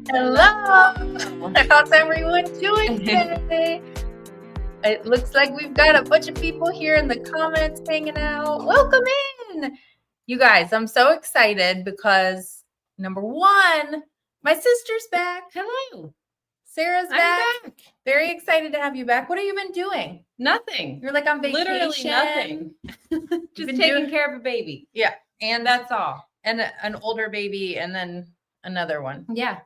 Hello. How's everyone doing today? It looks like we've got a bunch of people here in the comments hanging out. Welcome in. You guys, I'm so excited because number one, my sister's back. Hello. Sarah's back. Very excited to have you back. What have you been doing? Nothing. You're like on vacation. Literally nothing. Just taking care of a baby. Yeah. And that's all. And an older baby and then another one. Yeah.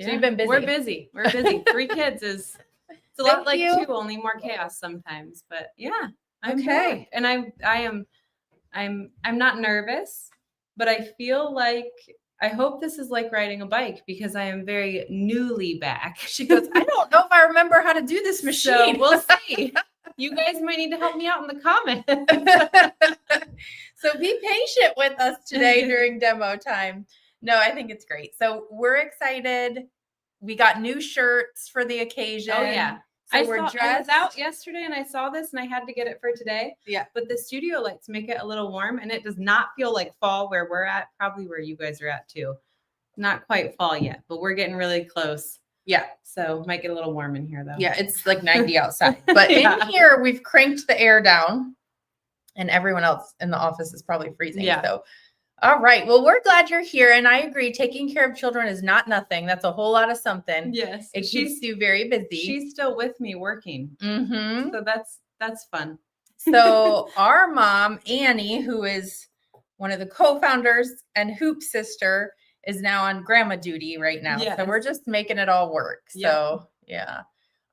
So you've been busy. We're busy. 3 kids is it's a lot like 2, only more chaos sometimes. But yeah, I'm okay. And I'm not nervous, but I feel like I hope this is like riding a bike because I am very newly back. She goes, I don't know if I remember how to do this machine. So we'll see. You guys might need to help me out in the comments. So be patient with us today during demo time. No, I think it's great. So we're excited. We got new shirts for the occasion. Oh, yeah. So I was out yesterday and I saw this and I had to get it for today. Yeah. But the studio lights make it a little warm and it does not feel like fall where we're at, probably where you guys are at too. Not quite fall yet, but we're getting really close. Yeah. So might get a little warm in here though. Yeah, it's like 90 outside. But in here, we've cranked the air down and everyone else in the office is probably freezing. Yeah. So, all right. Well, we're glad you're here. And I agree. Taking care of children is not nothing. That's a whole lot of something. Yes. It keeps you very busy. She's still with me working. Mm-hmm. So that's fun. So our mom, Annie, who is one of the co-founders and Hoop sister, is now on grandma duty right now. Yes. So we're just making it all work. So yeah.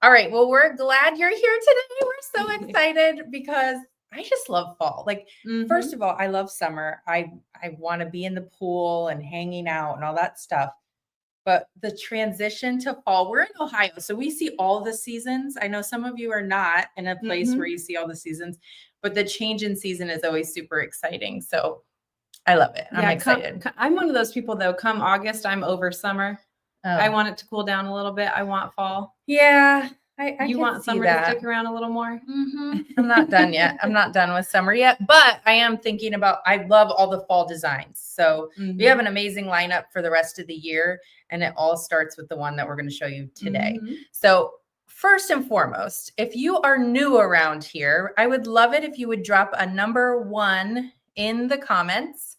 All right. Well, we're glad you're here today. We're so excited because I just love fall. Like, first of all, I love summer. I want to be in the pool and hanging out and all that stuff. But the transition to fall, we're in Ohio, so we see all the seasons. I know some of you are not in a place where you see all the seasons, but the change in season is always super exciting. So I love it. I'm excited. I'm one of those people though, come August, I'm over summer. Oh. I want it to cool down a little bit. I want fall. Yeah. You want summer to stick around a little more? Mm-hmm. I'm not done yet. I'm not done with summer yet, but I am thinking about, I love all the fall designs. So we have an amazing lineup for the rest of the year, and it all starts with the one that we're going to show you today. So first and foremost, if you are new around here, I would love it if you would drop a number 1 in the comments.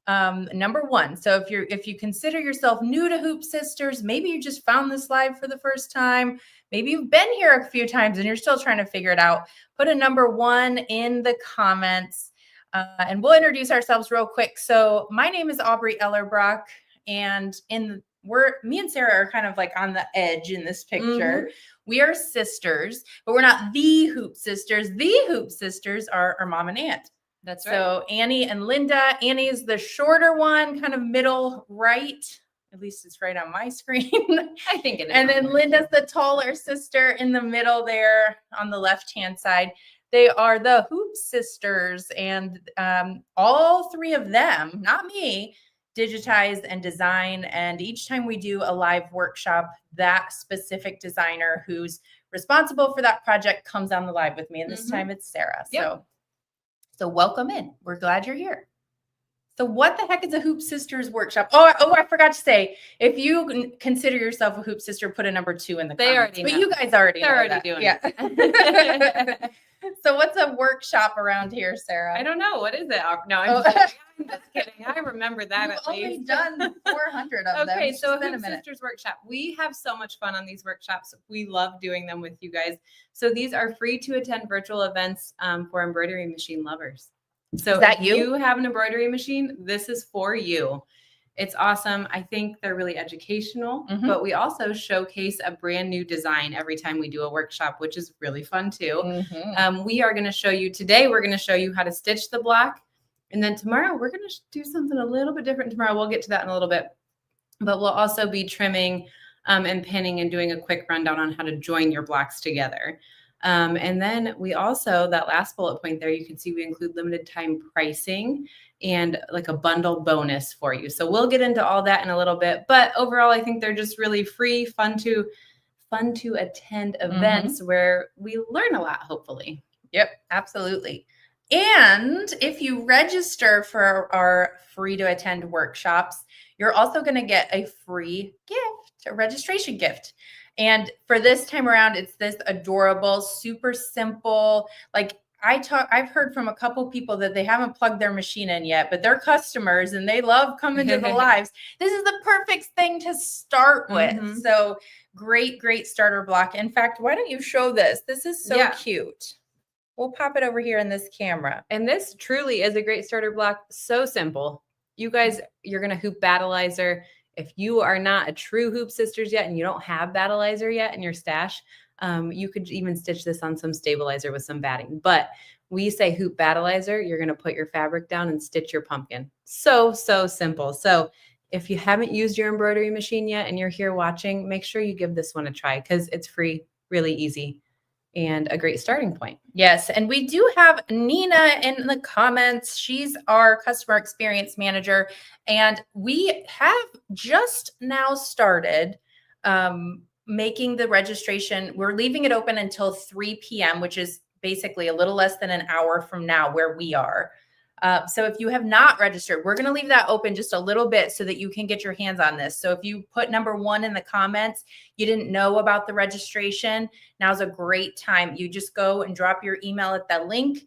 Number 1. So if you consider yourself new to Hoop Sisters, maybe you just found this live for the first time, maybe you've been here a few times and you're still trying to figure it out, put a number 1 in the comments, and we'll introduce ourselves real quick. So my name is Aubrey Ellerbrock, and me and Sarah are kind of like on the edge in this picture. We are sisters, but we're not the Hoop Sisters. The Hoop Sisters are our mom and aunt. That's right. So Annie and Linda. Annie is the shorter one, kind of middle right. At least it's right on my screen. I think it is. And then Linda's the taller sister in the middle there on the left-hand side. They are the Hoop Sisters, and all 3 of them, not me, digitize and design. And each time we do a live workshop, that specific designer who's responsible for that project comes on the live with me. And this time it's Sarah. So welcome in. We're glad you're here. So what the heck is a Hoop Sisters workshop? Oh, I forgot to say, if you consider yourself a Hoop Sister, put a number 2 in the comments. But you guys already know They're already that. doing it. So what's a workshop around here, Sarah? I don't know. What is it? No, I'm just kidding. I remember that. You've only done 400 of them. Okay, so Hoop Sisters Workshop. We have so much fun on these workshops. We love doing them with you guys. So these are free to attend virtual events for embroidery machine lovers. So if you have an embroidery machine, this is for you. It's awesome. I think they're really educational, but we also showcase a brand new design every time we do a workshop, which is really fun too. We are going to show you today, we're going to show you how to stitch the block. And then tomorrow we're going to do something a little bit different tomorrow. We'll get to that in a little bit, but we'll also be trimming and pinning and doing a quick rundown on how to join your blocks together. And then we also, that last bullet point there, you can see we include limited time pricing and like a bundle bonus for you. So we'll get into all that in a little bit, but overall, I think they're just really free, fun to attend events where we learn a lot, hopefully. Yep, absolutely. And if you register for our free to attend workshops, you're also going to get a free gift. a registration gift. And for this time around, it's this adorable, super simple, like I've heard from a couple people that they haven't plugged their machine in yet, but they're customers and they love coming to the lives. This is the perfect thing to start with. So great starter block. In fact, why don't you show this? This is so cute. We'll pop it over here in this camera. And this truly is a great starter block. So simple. You guys, you're going to hoop Battleizer. If you are not a true Hoop Sisters yet and you don't have Battleizer yet in your stash, you could even stitch this on some stabilizer with some batting. But we say hoop Battleizer, you're going to put your fabric down and stitch your pumpkin. So simple. So if you haven't used your embroidery machine yet and you're here watching, make sure you give this one a try because it's free, really easy, and a great starting point. Yes. And we do have Nina in the comments. She's our customer experience manager. And we have just now started making the registration. We're leaving it open until 3 p.m., which is basically a little less than an hour from now where we are. So if you have not registered, we're going to leave that open just a little bit so that you can get your hands on this. So if you put number 1 in the comments, you didn't know about the registration, now's a great time. You just go and drop your email at that link,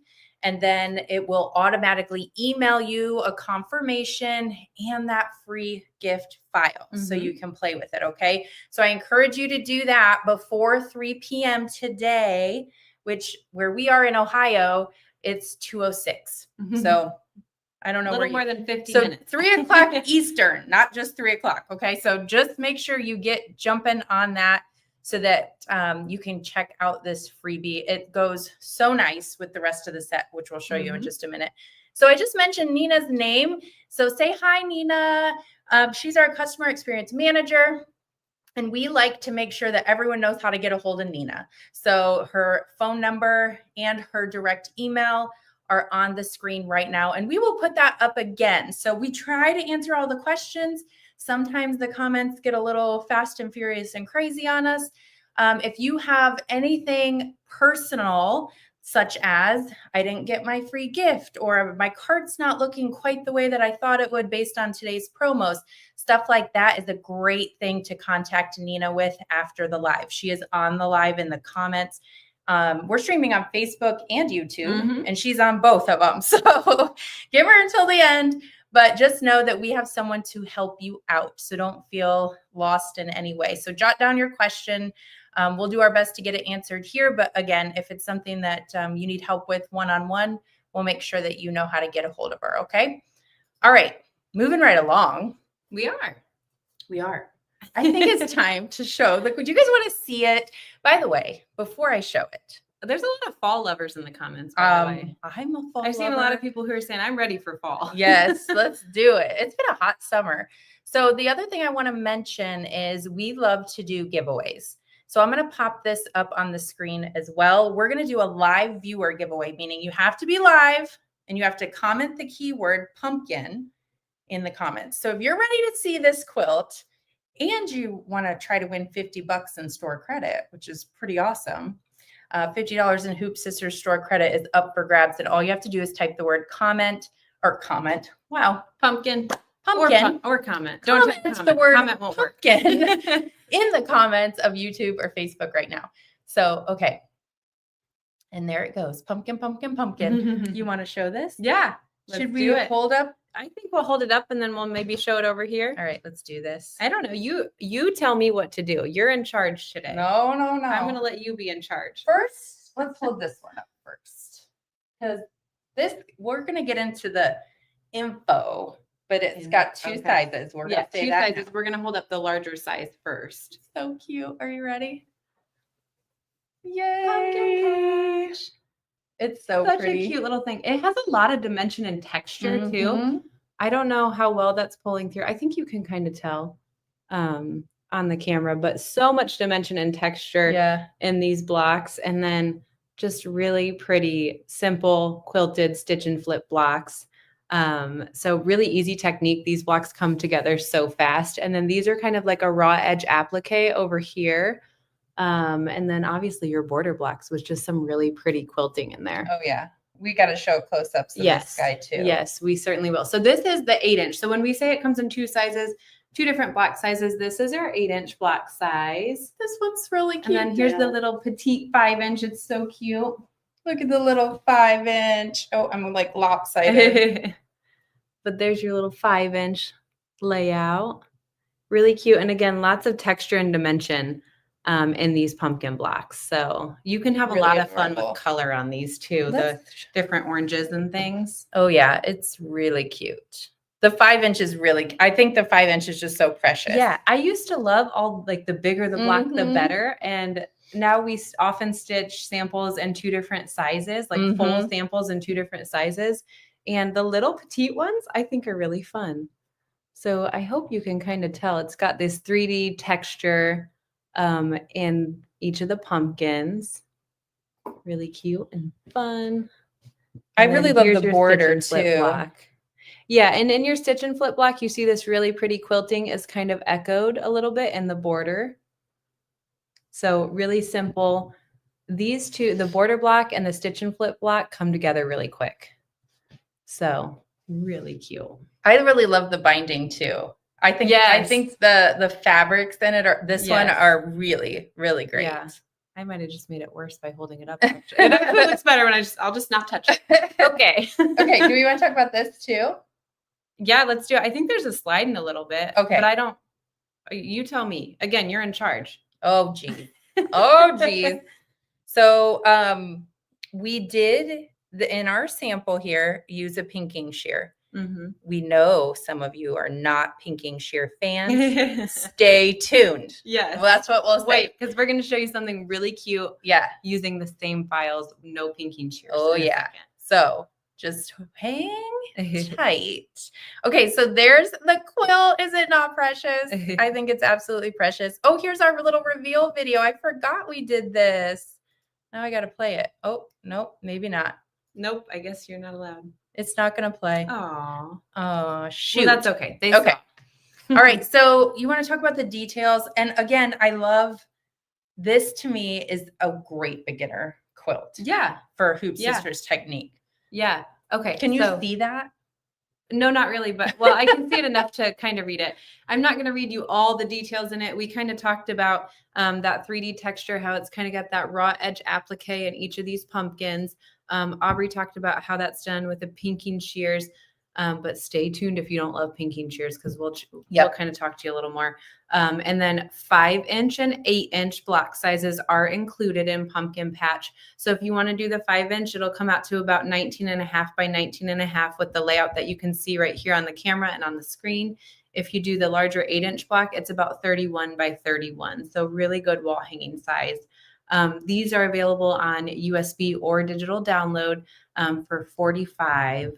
and then it will automatically email you a confirmation and that free gift file so you can play with it. Okay. So I encourage you to do that before 3 p.m. today, which where we are in Ohio, it's 2:06. So I don't know. A little more than 50 so minutes. 3 o'clock Eastern, not just 3 o'clock. Okay. So just make sure you get jumping on that so that you can check out this freebie. It goes so nice with the rest of the set, which we'll show you in just a minute. So I just mentioned Nina's name. So say hi, Nina. She's our customer experience manager. And we like to make sure that everyone knows how to get a hold of Nina. So her phone number and her direct email are on the screen right now. And we will put that up again. So we try to answer all the questions. Sometimes the comments get a little fast and furious and crazy on us. If you have anything personal, such as I didn't get my free gift, or my card's not looking quite the way that I thought it would based on today's promos, stuff like that is a great thing to contact Nina with after the live. She is on the live in the comments. We're streaming on Facebook and YouTube, and she's on both of them. So give her until the end, but just know that we have someone to help you out. So don't feel lost in any way. So jot down your question. We'll do our best to get it answered here. But again, if it's something that you need help with one-on-one, we'll make sure that you know how to get a hold of her. Okay. All right. Moving right along. We are. I think it's time to show. Look, would you guys want to see it? By the way, before I show it, there's a lot of fall lovers in the comments, by the way. I'm a fall I've seen lover. a lot of people who are saying, I'm ready for fall. Yes, let's do it. It's been a hot summer. So the other thing I want to mention is we love to do giveaways. So I'm going to pop this up on the screen as well. We're going to do a live viewer giveaway, meaning you have to be live and you have to comment the keyword pumpkin in the comments. So if you're ready to see this quilt and you want to try to win $50 in store credit, which is pretty awesome, $50 in Hoop Sisters store credit is up for grabs. And all you have to do is type the word comment. Wow. Pumpkin. Or comment. Don't comment the word comment won't pumpkin in the comments of YouTube or Facebook right now. So, okay. And there it goes. Pumpkin, pumpkin, pumpkin. You want to show this? Yeah. Should we hold up? I think we'll hold it up and then we'll maybe show it over here. All right, let's do this. I don't know. You tell me what to do. You're in charge today. No. I'm going to let you be in charge. First, let's hold this one up first. Because we're going to get into the info, but it's got two sizes. We're going to say that. 2 sizes. We're going to hold up the larger size first. So cute. Are you ready? Yay. Pumpkin patch. It's so such pretty. A cute little thing. It has a lot of dimension and texture too. I don't know how well that's pulling through. I think you can kind of tell on the camera, but so much dimension and texture in these blocks. And then just really pretty, simple quilted stitch and flip blocks. So really easy technique. These blocks come together so fast. And then these are kind of like a raw edge applique over here. And then obviously your border blocks with just some really pretty quilting in there. Oh yeah. We got to show close-ups of this guy too. Yes, we certainly will. So this is the 8-inch. So when we say it comes in 2 sizes, two different block sizes. This is our 8-inch block size. This one's really cute. And then here's the little petite 5-inch. It's so cute. Look at the little 5-inch. Oh, I'm like lopsided. But there's your little 5-inch layout. Really cute. And again, lots of texture and dimension in these pumpkin blocks. So you can have a lot of fun with color on these too. The different oranges and things. Oh yeah, it's really cute. The 5-inch is really, I think the 5-inch is just so precious. Yeah. I used to love all like the bigger the block, the better. And now we often stitch samples in 2 different sizes, like full samples in 2 different sizes. And the little petite ones I think are really fun. So I hope you can kind of tell it's got this 3D texture in each of the pumpkins. Really cute and fun. I really love the border too. Block. Yeah, and in your stitch and flip block, you see this really pretty quilting is kind of echoed a little bit in the border. So really simple. These two, the border block and the stitch and flip block, come together really quick. So really cute. I really love the binding too. I think the fabrics in it one are really, really great. Yeah. I might have just made it worse by holding it up. Actually. It looks better when I'll just not touch it. Okay. Okay. Do we want to talk about this too? Yeah, let's do it. I think there's a slide in a little bit. Okay. But you tell me. Again, you're in charge. Oh, geez. Oh, geez. So we did, in our sample here, use a pinking shear. We know some of you are not pinking shear fans. Stay tuned. Yes. Well, that's what we'll say. Wait, because we're going to show you something really cute. Yeah. Using the same files, no pinking shears. Oh, yeah. So just hang tight. Okay, so there's the quilt. Is it not precious? I think it's absolutely precious. Oh, here's our little reveal video. I forgot we did this. Now I got to play it. Oh, nope, maybe not. Nope, I guess you're not allowed. It's not going to play. Aw. Oh, shoot. Well, that's okay. Okay. All right, so you want to talk about the details. And again, I love this. To me is a great beginner quilt. Yeah. For Hoop Sisters technique. Yeah. Okay. Can you see that? No, not really, but well, I can see it enough to kind of read it. I'm not going to read you all the details in it. We kind of talked about that 3D texture, how it's kind of got that raw edge applique in each of these pumpkins. Aubrey talked about how that's done with the pinking shears, but stay tuned if you don't love pinking shears, because we'll kind of talk to you a little more. And then 5-inch and 8-inch block sizes are included in Pumpkin Patch. So if you want to do the 5-inch, it'll come out to about 19.5 by 19.5 with the layout that you can see right here on the camera and on the screen. If you do the larger 8-inch block, it's about 31 by 31. So really good wall hanging size. These are available on USB or digital download for $45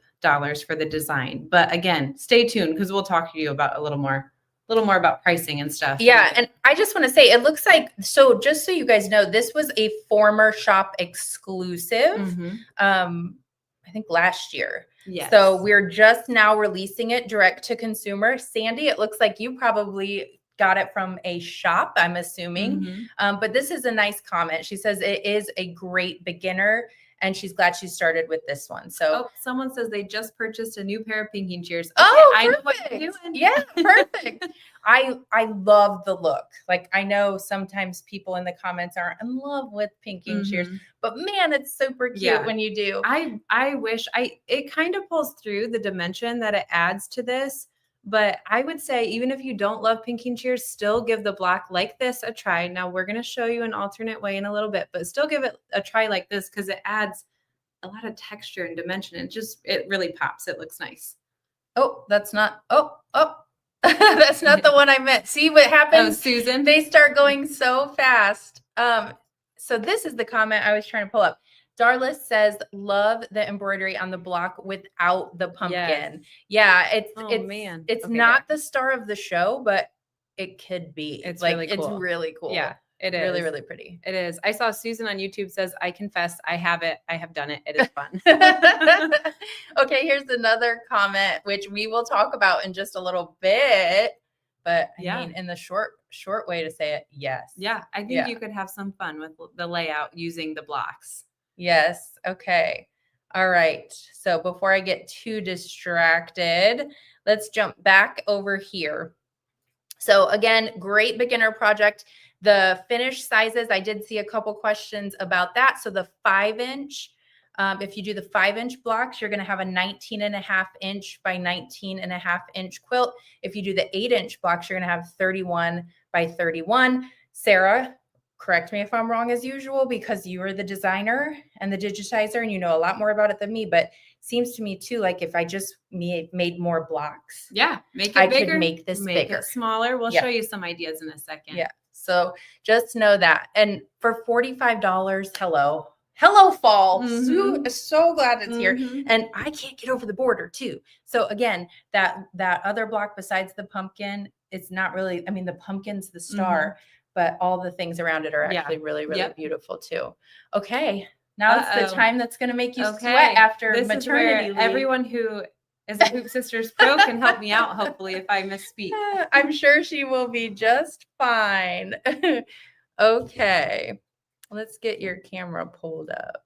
for the design. But again, stay tuned because we'll talk to you about a little more about pricing and stuff. Yeah. And I just want to say, it looks like, so just so you guys know, this was a former shop exclusive, I think last year. Yes. So we're just now releasing it direct to consumer. Sandy, it looks like you probably got it from a shop, I'm assuming. But this is a nice comment. She says it is a great beginner, and she's glad she started with this one. So someone says they just purchased a new pair of pinking shears. Okay, I know what you're doing. Yeah, perfect. I love the look. Like, I know sometimes people in the comments aren't in love with pinking shears, but man, it's super cute when you do. I wish it kind of pulls through the dimension that it adds to this. But I would say, even if you don't love pinking shears, still give the block like this a try. Now, we're going to show you an alternate way in a little bit, but still give it a try like this because it adds a lot of texture and dimension. It really pops. It looks nice. Oh, that's not. That's not the one I meant. See what happens? Oh, Susan. They start going so fast. So this is the comment I was trying to pull up. Darlis says, love the embroidery on the block without the pumpkin. Yeah, it's not the star of the show, but it could be. It's like really cool. It's really cool. Yeah, it is. Really, really pretty. It is. I saw Susan on YouTube says, I confess, I have it. I have done it. It is fun. Okay, here's another comment, which we will talk about in just a little bit. But I mean, in the short way to say it, yes. Yeah, I think you could have some fun with the layout using the blocks. Yes. Okay. All right. So before I get too distracted, let's jump back over here. So again, great beginner project. The finish sizes, I did see a couple questions about that. So the 5-inch, if you do the 5-inch blocks, you're going to have a 19.5-inch by 19.5-inch quilt. If you do the 8-inch blocks, you're going to have 31 by 31. Sarah, correct me if I'm wrong as usual, because you are the designer and the digitizer and you know a lot more about it than me, but seems to me too, like if I just made more blocks. Yeah, make it I bigger. could make this make bigger. it smaller. We'll show you some ideas in a second. Yeah. So just know that. And for $45, hello fall. So glad it's here. And I can't get over the border too. So again, that other block besides the pumpkin, it's not really, I mean, the pumpkin's the star, but all the things around it are actually really, really beautiful too. Okay. Now it's the time that's going to make you sweat after maternity leave. Everyone who is a Hoop Sisters Pro can help me out, hopefully, if I misspeak. I'm sure she will be just fine. Okay. Let's get your camera pulled up.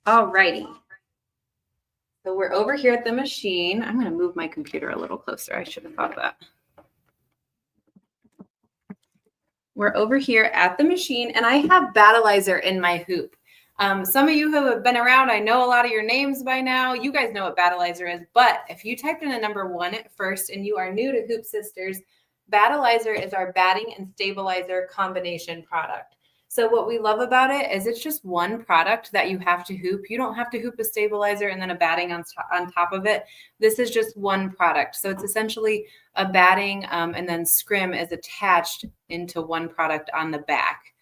All righty. So we're over here at the machine. I'm going to move my computer a little closer. I should have thought of that. We're over here at the machine, and I have Battleizer in my hoop. Some of you who have been around, I know a lot of your names by now. You guys know what Battleizer is, but if you typed in a number 1 at first and you are new to Hoop Sisters, Battleizer is our batting and stabilizer combination product. So what we love about it is it's just one product that you have to hoop. You don't have to hoop a stabilizer and then a batting on top of it. This is just one product. So it's essentially a batting and then scrim is attached into one product on the back.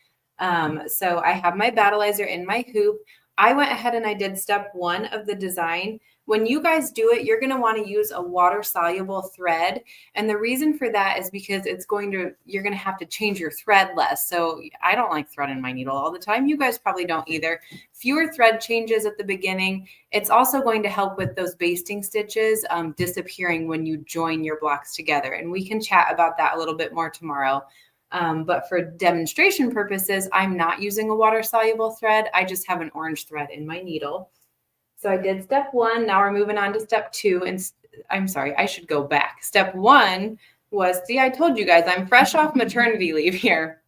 So I have my Battleizer in my hoop. I went ahead and I did step 1 of the design. When you guys do it, you're going to want to use a water-soluble thread. And the reason for that is because you're going to have to change your thread less. So I don't like threading my needle all the time. You guys probably don't either. Fewer thread changes at the beginning. It's also going to help with those basting stitches disappearing when you join your blocks together. And we can chat about that a little bit more tomorrow. But for demonstration purposes, I'm not using a water-soluble thread. I just have an orange thread in my needle. So I did step 1. Now we're moving on to step 2. And I'm sorry, I should go back. Step 1 was, see, I told you guys, I'm fresh off maternity leave here.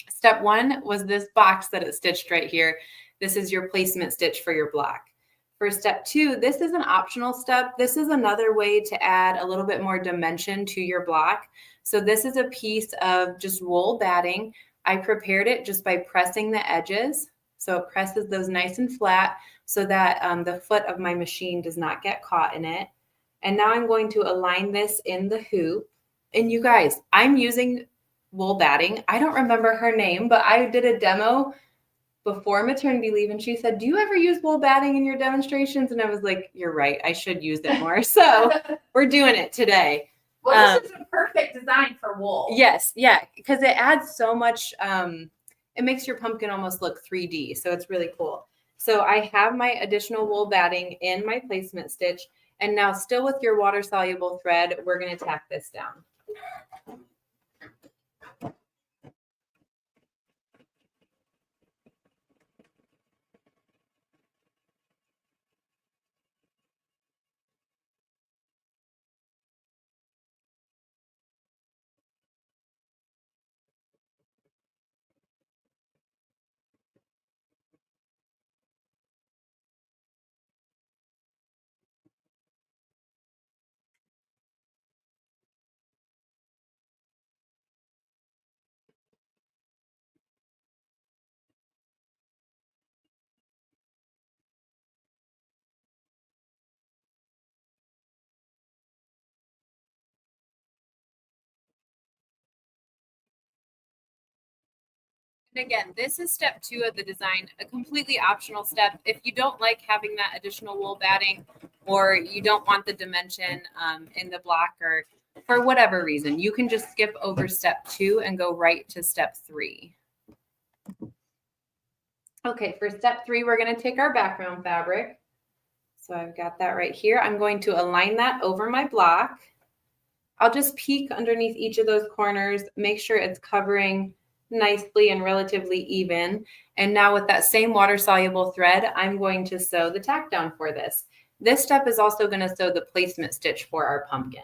Step 1 was this box that it stitched right here. This is your placement stitch for your block. For step 2, this is an optional step. This is another way to add a little bit more dimension to your block. So this is a piece of just wool batting. I prepared it just by pressing the edges. So it presses those nice and flat so that the foot of my machine does not get caught in it. And now I'm going to align this in the hoop. And you guys, I'm using wool batting. I don't remember her name, but I did a demo before maternity leave and she said, do you ever use wool batting in your demonstrations? And I was like, you're right, I should use it more. So we're doing it today. Well, this is a perfect design for wool. Yes, yeah, because it adds so much, it makes your pumpkin almost look 3D. So it's really cool. So I have my additional wool batting in my placement stitch. And now still with your water soluble thread, we're going to tack this down. And again, this is step 2 of the design, a completely optional step. If you don't like having that additional wool batting or you don't want the dimension in the block or for whatever reason, you can just skip over step 2 and go right to step 3. Okay, for step 3, we're going to take our background fabric. So I've got that right here. I'm going to align that over my block. I'll just peek underneath each of those corners, make sure it's covering nicely and relatively even. And now with that same water soluble thread, I'm going to sew the tack down for this. This step is also going to sew the placement stitch for our pumpkin.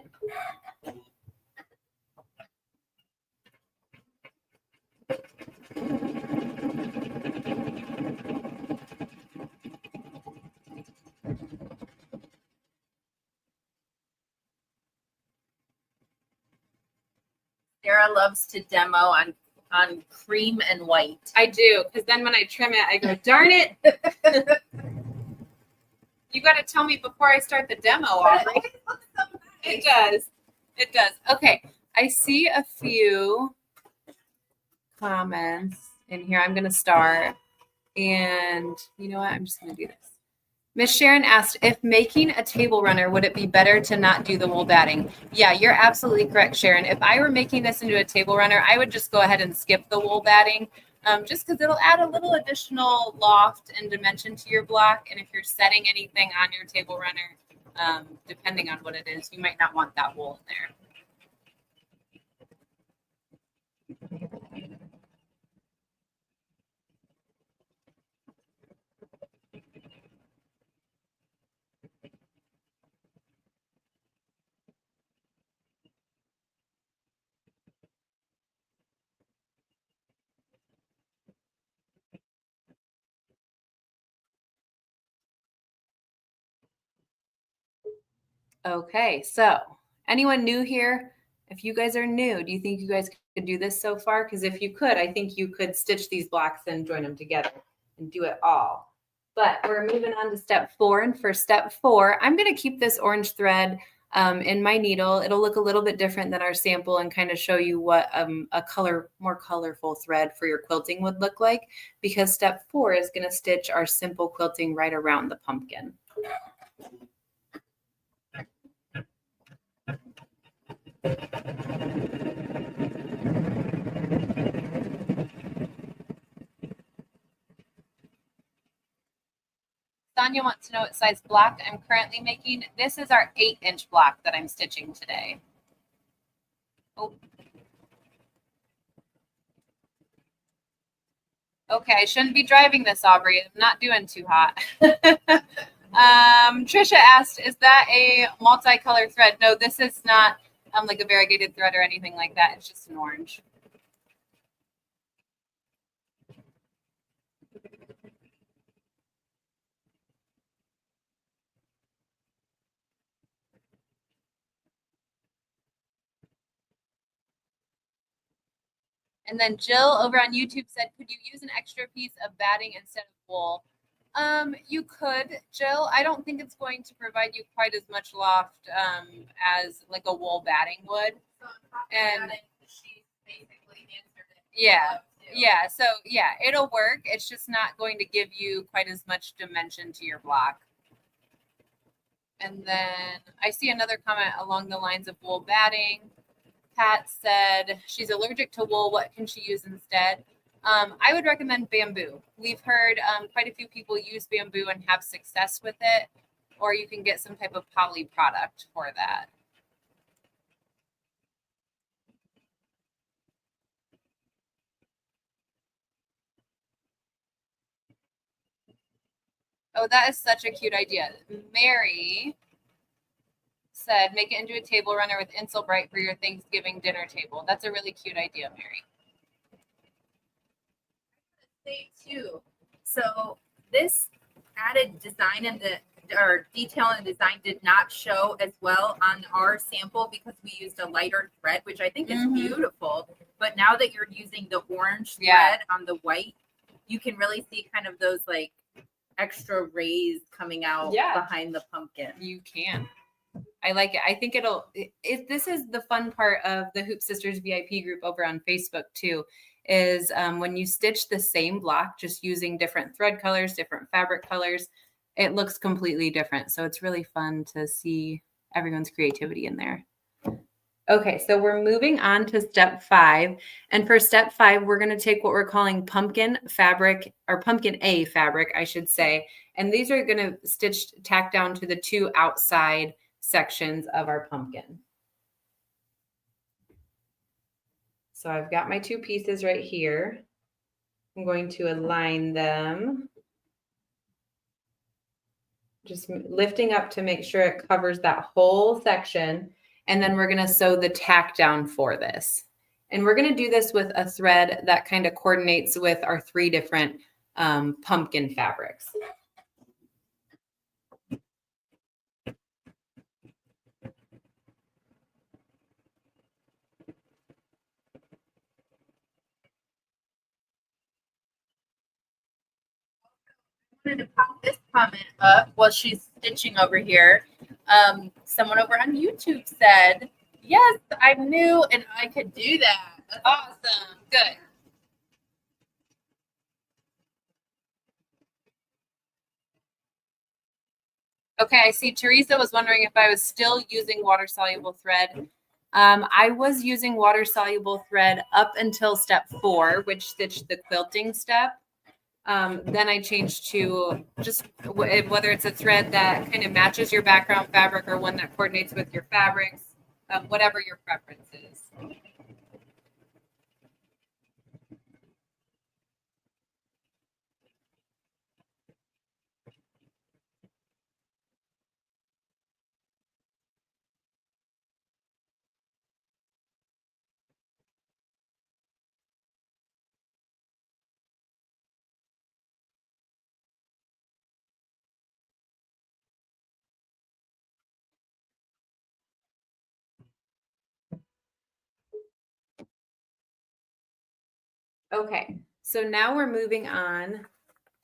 Sarah loves to demo on cream and white. I do, because then when I trim it, I go, darn it. You got to tell me before I start the demo, Aubrey. It does. It does. Okay. I see a few comments in here. I'm going to start. And you know what? I'm just going to do this. Miss Sharon asked, if making a table runner, would it be better to not do the wool batting? Yeah, you're absolutely correct, Sharon. If I were making this into a table runner, I would just go ahead and skip the wool batting, just because it'll add a little additional loft and dimension to your block. And if you're setting anything on your table runner, depending on what it is, you might not want that wool in there. Okay, so anyone new here? If you guys are new, do you think you guys could do this so far? Because if you could, I think you could stitch these blocks and join them together and do it all. But we're moving on to step 4. And for step 4, I'm going to keep this orange thread in my needle. It'll look a little bit different than our sample and kind of show you what a more colorful thread for your quilting would look like, because step 4 is going to stitch our simple quilting right around the pumpkin. Sonia wants to know what size block I'm currently making. This is our 8-inch block that I'm stitching today. Oh. Okay, I shouldn't be driving this, Aubrey. I'm not doing too hot. Trisha asked, is that a multicolor thread? No, this is not like a variegated thread or anything like that. It's just an orange. And then Jill over on YouTube said, could you use an extra piece of batting instead of wool? You could, Jill. I don't think it's going to provide you quite as much loft as like a wool batting would. And she basically answered it. Yeah. So yeah, it'll work. It's just not going to give you quite as much dimension to your block. And then I see another comment along the lines of wool batting. Pat said she's allergic to wool. What can she use instead? I would recommend bamboo. We've heard quite a few people use bamboo and have success with it, or you can get some type of poly product for that. Oh, that is such a cute idea. Mary said, make it into a table runner with Insulbright for your Thanksgiving dinner table. That's a really cute idea, Mary. Say too. So this added design and detail and design did not show as well on our sample because we used a lighter thread, which I think is beautiful. But now that you're using the orange thread on the white, you can really see kind of those like extra rays coming out behind the pumpkin. You can. I like it. I think this is the fun part of the Hoop Sisters VIP group over on Facebook too, is when you stitch the same block, just using different thread colors, different fabric colors, it looks completely different. So it's really fun to see everyone's creativity in there. Okay, so we're moving on to step 5. And for step 5, we're going to take what we're calling pumpkin fabric, or pumpkin A fabric, I should say. And these are going to tack down to the 2 outside sections of our pumpkin. So I've got my 2 pieces right here. I'm going to align them Just lifting up to make sure it covers that whole section. And then we're going to sew the tack down for this. And we're going to do this with a thread that kind of coordinates with our 3 different pumpkin fabrics. To pop this comment up while she's stitching over here. Someone over on YouTube said, yes, I knew and I could do that. That's awesome. Good. Okay, I see Teresa was wondering if I was still using water-soluble thread. I was using water-soluble thread up until step 4, which stitched the quilting step. Then I changed to just whether it's a thread that kind of matches your background fabric or one that coordinates with your fabrics, whatever your preference is. Okay, so now we're moving on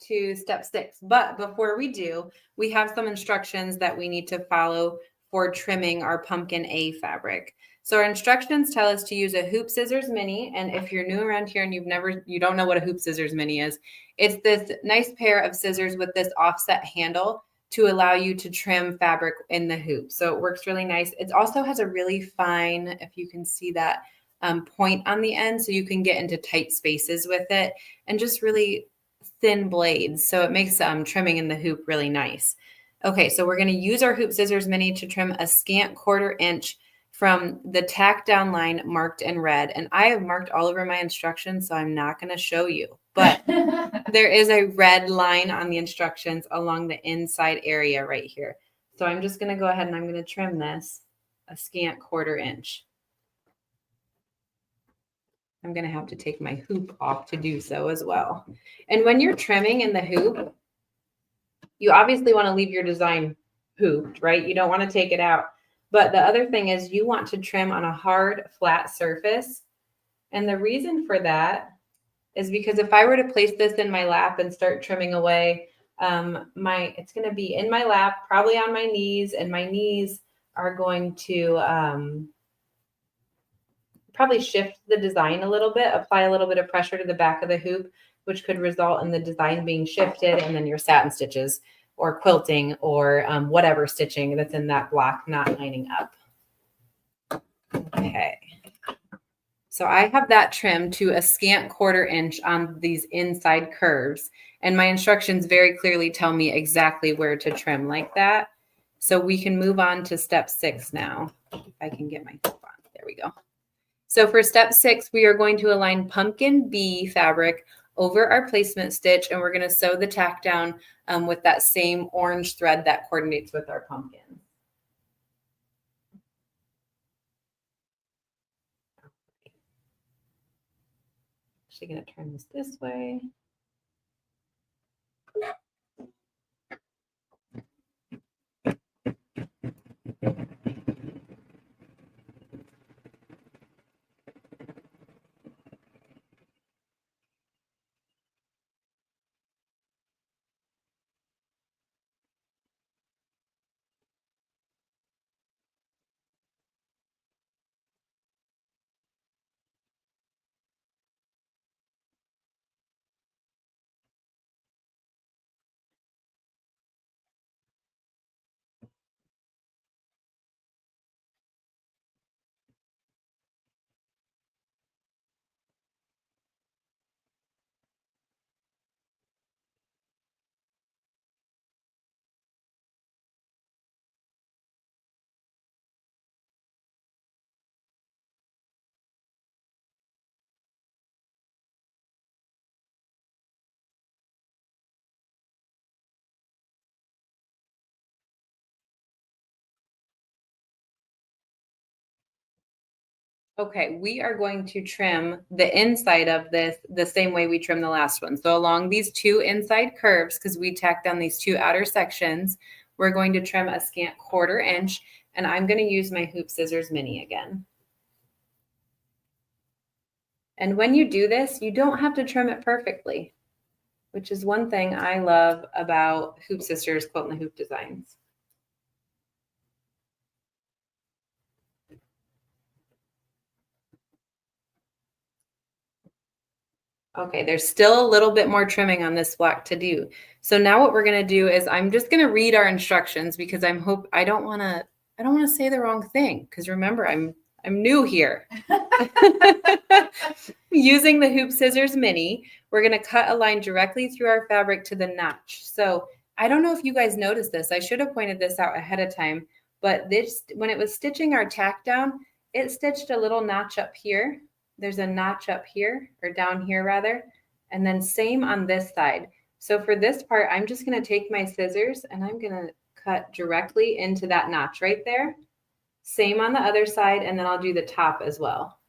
to step 6. But before we do, we have some instructions that we need to follow for trimming our pumpkin A fabric. So our instructions tell us to use a hoop scissors mini. And if you're new around here and you don't know what a hoop scissors mini is, it's this nice pair of scissors with this offset handle to allow you to trim fabric in the hoop. So it works really nice. It also has a really fine, if you can see that, point on the end, so you can get into tight spaces with it, and just really thin blades. So it makes trimming in the hoop really nice. Okay, so we're going to use our hoop scissors mini to trim a scant 1/4 inch from the tack down line marked in red. And I have marked all over my instructions, so I'm not going to show you. But there is a red line on the instructions along the inside area right here. So I'm just going to go ahead and I'm going to trim this a scant 1/4 inch. I'm going to have to take my hoop off to do so as well. And when you're trimming in the hoop, you obviously want to leave your design hooped, right? You don't want to take it out. But the other thing is you want to trim on a hard, flat surface. And the reason for that is because if I were to place this in my lap and start trimming away, it's going to be in my lap, probably on my knees, and my knees are going to probably shift the design a little bit, apply a little bit of pressure to the back of the hoop, which could result in the design being shifted, and then your satin stitches or quilting or whatever stitching that's in that block not lining up. Okay. So I have that trimmed to a scant 1/4 inch on these inside curves, and my instructions very clearly tell me exactly where to trim like that. So we can move on to step 6 now. If I can get my hoop on. There we go. So for step 6, we are going to align pumpkin B fabric over our placement stitch, and we're going to sew the tack down with that same orange thread that coordinates with our pumpkin. Actually going to turn this way. Okay, we are going to trim the inside of this the same way we trimmed the last one. So along these two inside curves, because we tacked down these two outer sections, we're going to trim a scant 1/4 inch, and I'm going to use my hoop scissors mini again. And when you do this, you don't have to trim it perfectly, which is one thing I love about Hoop Sisters Quilt and the Hoop Designs. Okay, there's still a little bit more trimming on this block to do. So now what we're gonna do is I'm just gonna read our instructions because I don't wanna say the wrong thing because remember I'm new here. Using the Hoop Scissors Mini, we're gonna cut a line directly through our fabric to the notch. So I don't know if you guys noticed this. I should have pointed this out ahead of time, but this when it was stitching our tack down, it stitched a little notch up here. There's a notch up here or down here rather, and then same on this side. So for this part, I'm just going to take my scissors and I'm going to cut directly into that notch right there. Same on the other side, and then I'll do the top as well.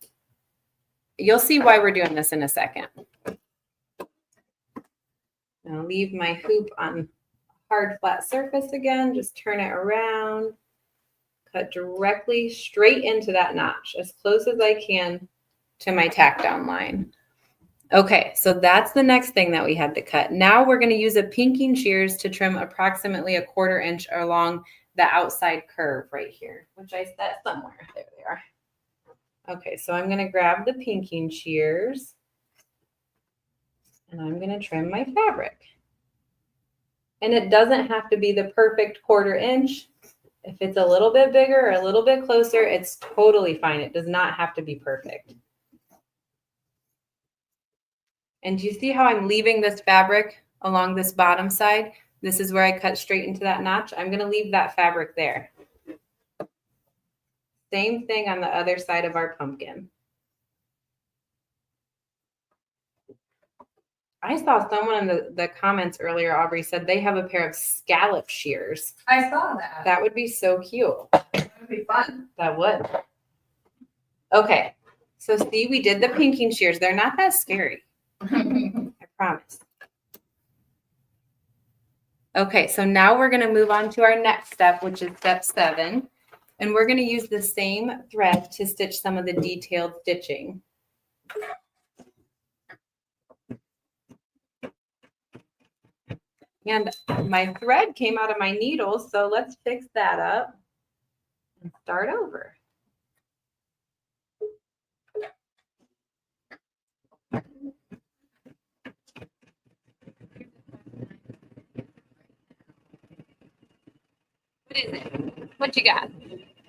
You'll see why we're doing this in a second. I'll leave my hoop on hard flat surface again, just turn it around, cut directly straight into that notch as close as I can to my tack down line. Okay, so that's the next thing that we had to cut. Now we're going to use a pinking shears to trim approximately a 1/4 inch along the outside curve right here, which I set somewhere. There they are. Okay, so I'm going to grab the pinking shears and I'm going to trim my fabric. And it doesn't have to be the perfect 1/4 inch. If it's a little bit bigger or a little bit closer, it's totally fine. It does not have to be perfect. And do you see how I'm leaving this fabric along this bottom side? This is where I cut straight into that notch. I'm going to leave that fabric there. Same thing on the other side of our pumpkin. I saw someone in the comments earlier, Aubrey, said they have a pair of scallop shears. I saw that. That would be so cute. That would be fun. That would. Okay. So see, we did the pinking shears. They're not that scary. I promise. Okay, so now we're going to move on to our next step, which is step 7. And we're going to use the same thread to stitch some of the detailed stitching. And my thread came out of my needle, so let's fix that up and start over. What is it? What you got?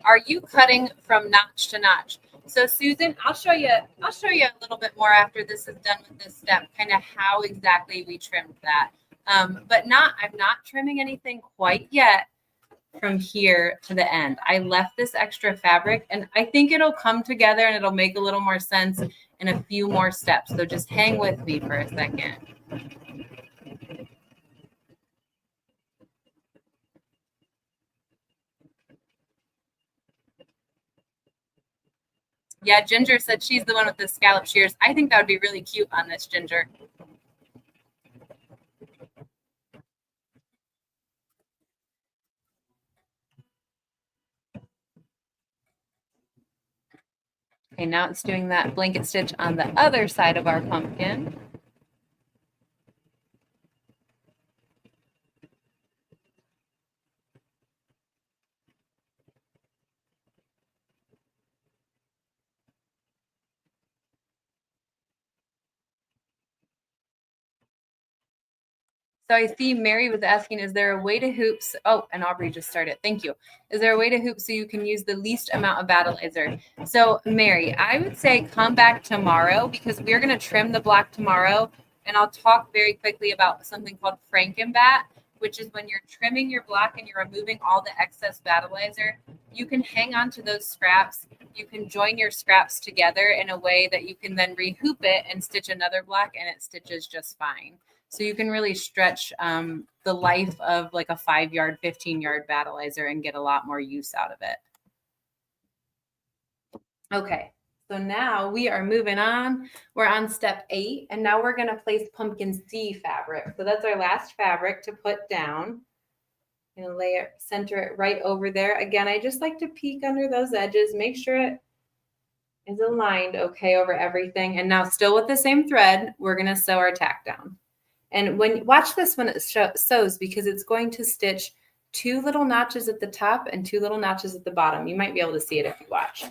Are you cutting from notch to notch? So Susan, I'll show you a little bit more after this is done with this step, kind of how exactly we trimmed that. But I'm not trimming anything quite yet from here to the end. I left this extra fabric and I think it'll come together and it'll make a little more sense in a few more steps. So just hang with me for a second. Yeah, Ginger said she's the one with the scallop shears. I think that would be really cute on this, Ginger. Okay, now it's doing that blanket stitch on the other side of our pumpkin. So I see Mary was asking, is there a way to hoops? Oh, and Aubrey just started. Thank you. Is there a way to hoop so you can use the least amount of battleizer? So Mary, I would say come back tomorrow because we're going to trim the block tomorrow. And I'll talk very quickly about something called Frankenbat, which is when you're trimming your block and you're removing all the excess battleizer, you can hang on to those scraps. You can join your scraps together in a way that you can then rehoop it and stitch another block and it stitches just fine. So you can really stretch the life of like a 5-yard, 15-yard battleizer and get a lot more use out of it. Okay, So now we are moving on. We're on step 8, and now we're going to place pumpkin C fabric. So that's our last fabric to put down. And lay it, center it right over there. Again, I just like to peek under those edges, make sure it is aligned okay over everything. And now still with the same thread, we're going to sew our tack down. And watch this when it sews, because it's going to stitch 2 little notches at the top and 2 little notches at the bottom. You might be able to see it if you watch.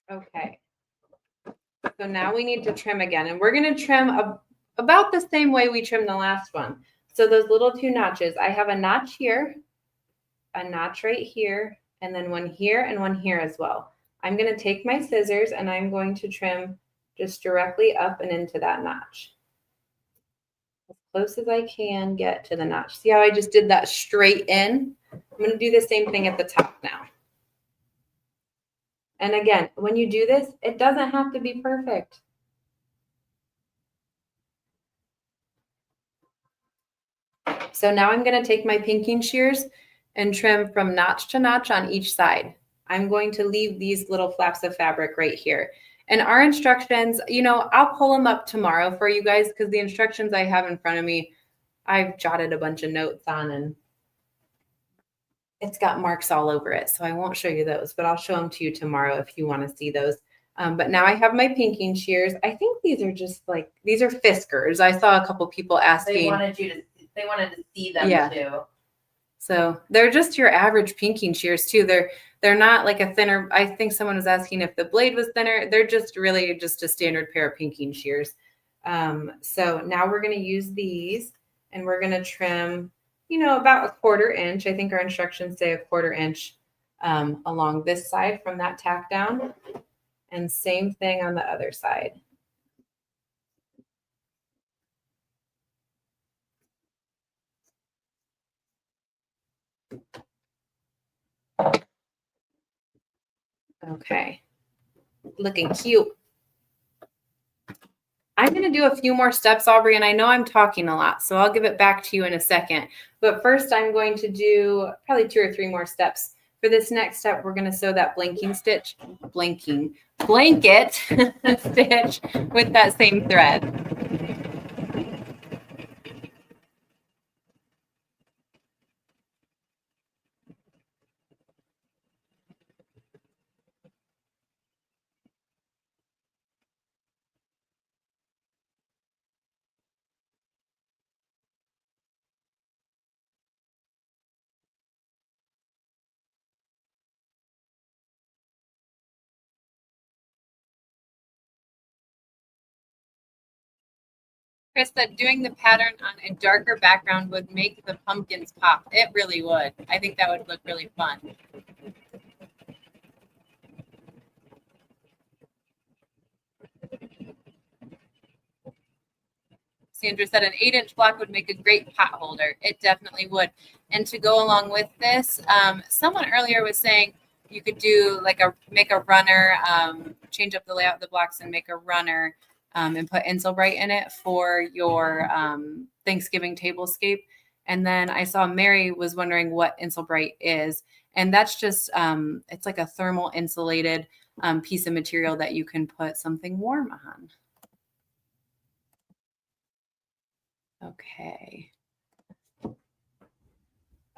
Okay. So now we need to trim again, and we're going to trim about the same way we trimmed the last one. So those little 2 notches, I have a notch here, a notch right here, and then one here and one here as well. I'm going to take my scissors and I'm going to trim just directly up and into that notch. As close as I can get to the notch. See how I just did that straight in? I'm going to do the same thing at the top now. And again, when you do this, it doesn't have to be perfect. So now I'm going to take my pinking shears and trim from notch to notch on each side. I'm going to leave these little flaps of fabric right here. And our instructions, you know, I'll pull them up tomorrow for you guys, because the instructions I have in front of me, I've jotted a bunch of notes on, and it's got marks all over it. So I won't show you those, but I'll show them to you tomorrow if you want to see those. But now I have my pinking shears. I think these are just like, these are Fiskars. I saw a couple people asking. They wanted to see them too. So they're just your average pinking shears too. They're not like a thinner. I think someone was asking if the blade was thinner. They're just really just a standard pair of pinking shears. So now we're going to use these, and we're going to trim, you know, about 1/4 inch. I think our instructions say 1/4 inch along this side from that tack down, and same thing on the other side. Okay, looking cute. I'm going to do a few more steps, Aubrey, and I know I'm talking a lot, so I'll give it back to you in a second. But first, I'm going to do probably 2 or 3 more steps. For this next step, we're going to sew that blanket stitch with that same thread. Chris said doing the pattern on a darker background would make the pumpkins pop. It really would. I think that would look really fun. Sandra said an 8-inch block would make a great pot holder. It definitely would. And to go along with this, someone earlier was saying you could do like make a runner, change up the layout of the blocks and make a runner and put Insulbright in it for your Thanksgiving tablescape. And then I saw Mary was wondering what Insulbright is. And that's just, it's like a thermal insulated piece of material that you can put something warm on.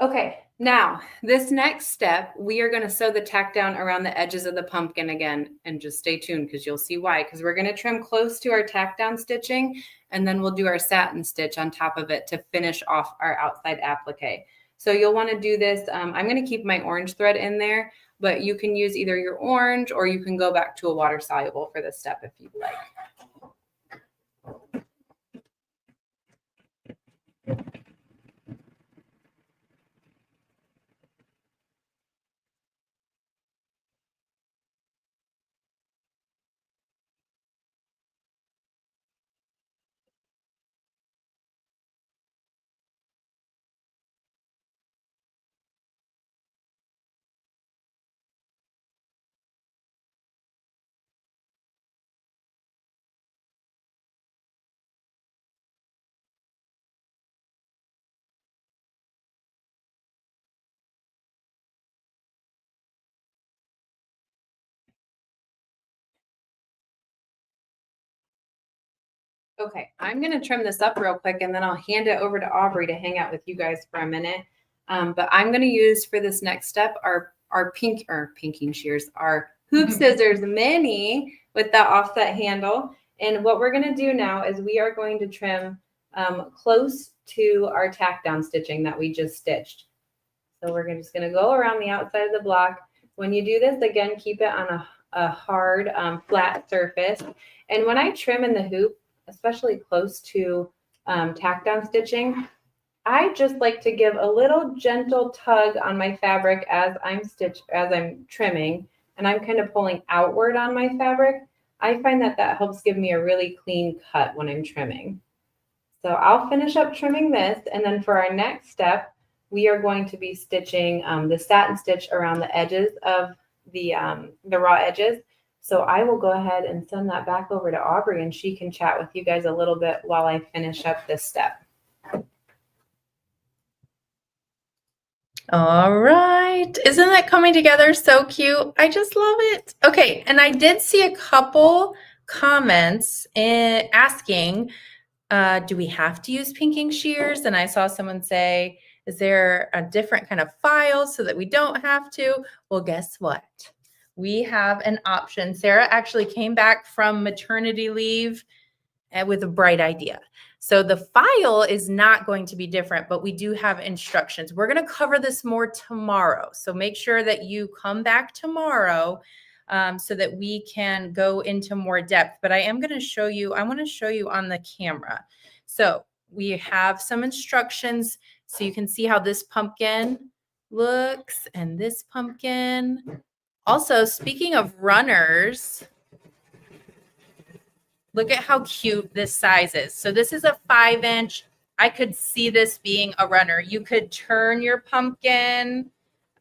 Okay, now this next step, we are going to sew the tack down around the edges of the pumpkin again, and just stay tuned because you'll see why, because we're going to trim close to our tack down stitching, and then we'll do our satin stitch on top of it to finish off our outside applique. So you'll want to do this. I'm going to keep my orange thread in there, but you can use either your orange or you can go back to a water soluble for this step if you'd like. Okay, I'm going to trim this up real quick and then I'll hand it over to Aubrey to hang out with you guys for a minute. But I'm going to use for this next step our pinking shears, our hoop scissors mini with that offset handle. And what we're going to do now is we are going to trim close to our tack down stitching that we just stitched. So we're just going to go around the outside of the block. When you do this, again, keep it on a hard, flat surface. And when I trim in the hoop, especially close to tack down stitching, I just like to give a little gentle tug on my fabric as I'm trimming, and I'm kind of pulling outward on my fabric. I find that helps give me a really clean cut when I'm trimming. So I'll finish up trimming this, and then for our next step, we are going to be stitching the satin stitch around the edges of the raw edges. So I will go ahead and send that back over to Aubrey, and she can chat with you guys a little bit while I finish up this step. All right. Isn't that coming together so cute? I just love it. Okay. And I did see a couple comments asking, do we have to use pinking shears? And I saw someone say, is there a different kind of file so that we don't have to? Well, guess what? We have an option. Sarah actually came back from maternity leave with a bright idea. So the file is not going to be different, but we do have instructions. We're going to cover this more tomorrow. So make sure that you come back tomorrow so that we can go into more depth. But I am going to show you, I want to show you on the camera. So we have some instructions so you can see how this pumpkin looks and this pumpkin. Also, speaking of runners, look at how cute this size is. So this is a 5-inch. I could see this being a runner. You could turn your pumpkin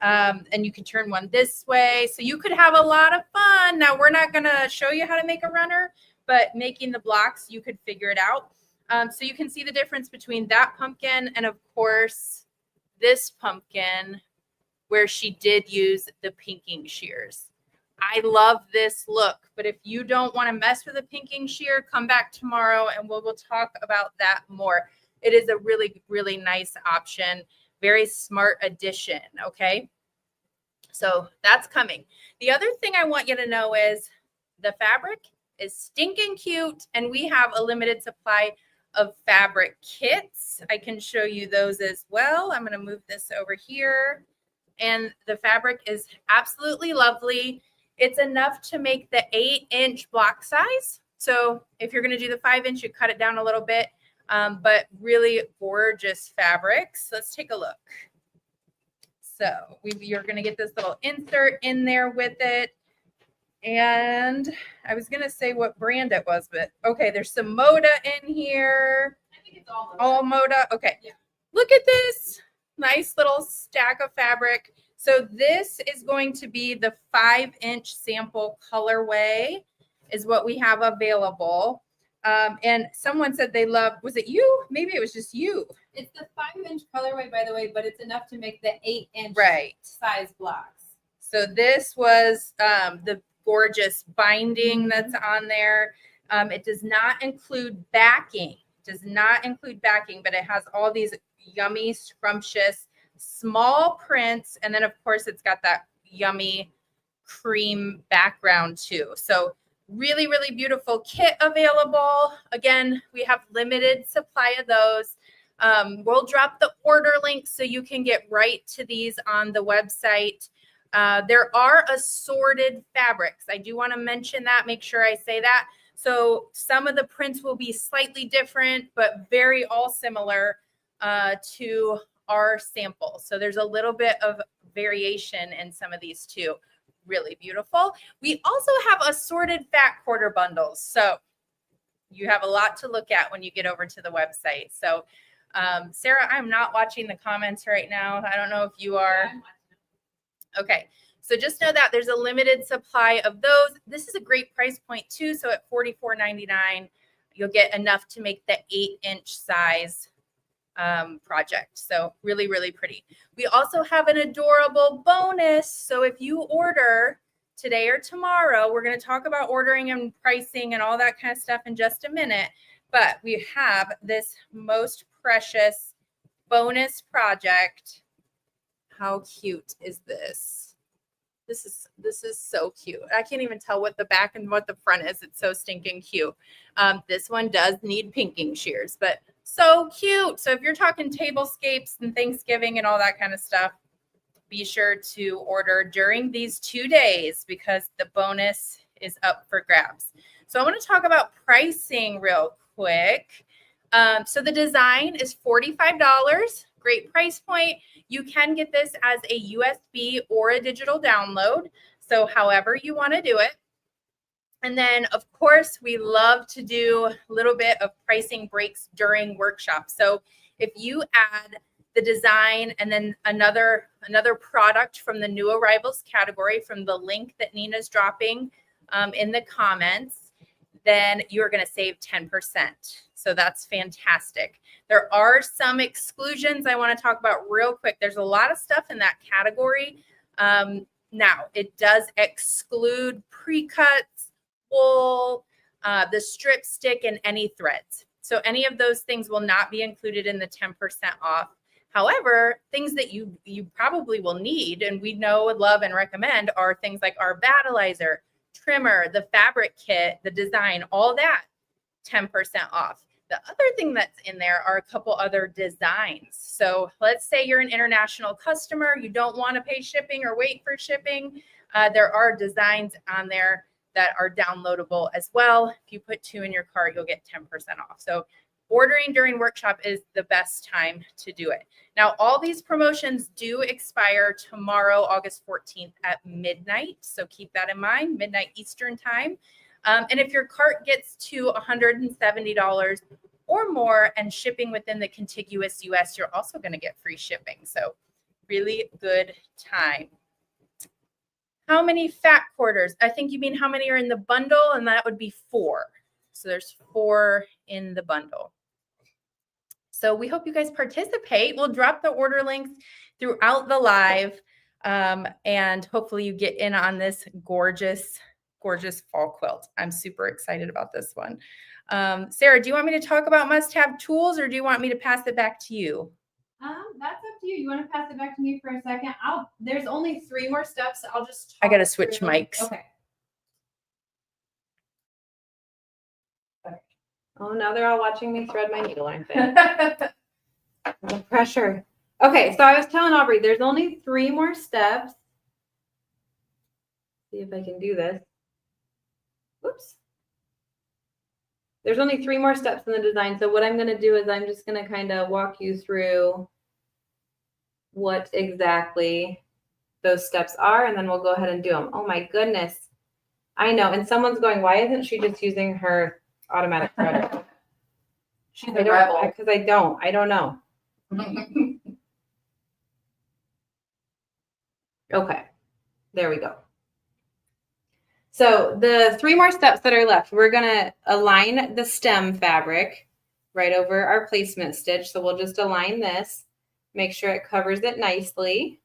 and you could turn one this way. So you could have a lot of fun. Now, we're not going to show you how to make a runner, but making the blocks, you could figure it out. So you can see the difference between that pumpkin and, of course, this pumpkin where she did use the pinking shears. I love this look, but if you don't want to mess with a pinking shear, come back tomorrow and we'll talk about that more. It is a really, really nice option. Very smart addition. Okay. So that's coming. The other thing I want you to know is the fabric is stinking cute, and we have a limited supply of fabric kits. I can show you those as well. I'm going to move this over here, and the fabric is absolutely lovely. It's enough to make the 8-inch block size. So if you're going to do the 5-inch, you cut it down a little bit, but really gorgeous fabrics. Let's take a look. So you're going to get this little insert in there with it. And I was going to say what brand it was, but okay, there's some Moda in here. I think it's all Moda. Okay. Yeah. Look at this nice little stack of fabric. So this is going to be the 5-inch sample colorway is what we have available. And someone said they loved, was it you? Maybe it was just you. It's the 5-inch colorway, by the way, but it's enough to make the 8-inch size blocks. So this was the gorgeous binding that's on there. It does not include backing. But it has all these yummy, scrumptious, small prints. And then, of course, it's got that yummy cream background, too. So really, really beautiful kit available. Again, we have limited supply of those. We'll drop the order link so you can get right to these on the website. There are assorted fabrics. I do want to mention that, make sure I say that. So some of the prints will be slightly different, but very all similar to our sample. So there's a little bit of variation in some of these too. Really beautiful. We also have assorted fat quarter bundles. So you have a lot to look at when you get over to the website. So Sarah, I'm not watching the comments right now. I don't know if you are. Okay. So just know that there's a limited supply of those. This is a great price point too. So at $44.99, you'll get enough to make the 8-inch size project. So really, really pretty. We also have an adorable bonus. So if you order today or tomorrow, we're going to talk about ordering and pricing and all that kind of stuff in just a minute. But we have this most precious bonus project. How cute is this? This is so cute. I can't even tell what the back and what the front is. It's so stinking cute. This one does need pinking shears, but so cute. So if you're talking tablescapes and Thanksgiving and all that kind of stuff, be sure to order during these 2 days because the bonus is up for grabs. So I want to talk about pricing real quick. So the design is $45. Great price point. You can get this as a USB or a digital download. So however you want to do it. And then, of course, we love to do a little bit of pricing breaks during workshops. So if you add the design and then another product from the new arrivals category from the link that Nina's dropping in the comments, then you're going to save 10%. So that's fantastic. There are some exclusions I want to talk about real quick. There's a lot of stuff in that category. Now, it does exclude pre-cuts, wool, the strip stick, and any threads. So any of those things will not be included in the 10% off. However, things that you probably will need and we know, love, and recommend are things like our battleizer, trimmer, the fabric kit, the design, all that 10% off. The other thing that's in there are a couple other designs. So let's say you're an international customer, you don't want to pay shipping or wait for shipping. There are designs on there that are downloadable as well. If you put 2 in your cart, you'll get 10% off. So ordering during workshop is the best time to do it. Now, all these promotions do expire tomorrow, August 14th at midnight. So keep that in mind, midnight Eastern time. And if your cart gets to $170 or more and shipping within the contiguous US, you're also going to get free shipping. So really good time. How many fat quarters? I think you mean how many are in the bundle, and that would be 4. So there's 4 in the bundle. So we hope you guys participate. We'll drop the order links throughout the live, and hopefully you get in on this gorgeous fall quilt. I'm super excited about this one. Sarah, do you want me to talk about must-have tools, or do you want me to pass it back to you? That's up to you. You want to pass it back to me for a second? There's only 3 more steps. I'll just I got to switch mics. Okay. Oh, now they're all watching me thread my needle, aren't they? The pressure. Okay, so I was telling Aubrey, there's only 3 more steps. See if I can do this. Oops. There's only 3 more steps in the design. So what I'm going to do is I'm just going to kind of walk you through what exactly those steps are, and then we'll go ahead and do them. Oh my goodness. I know. And someone's going, why isn't she just using her automatic threader? She's a rebel. Because I don't know. Okay. There we go. So the 3 more steps that are left, we're going to align the stem fabric right over our placement stitch. So we'll just align this, make sure it covers it nicely.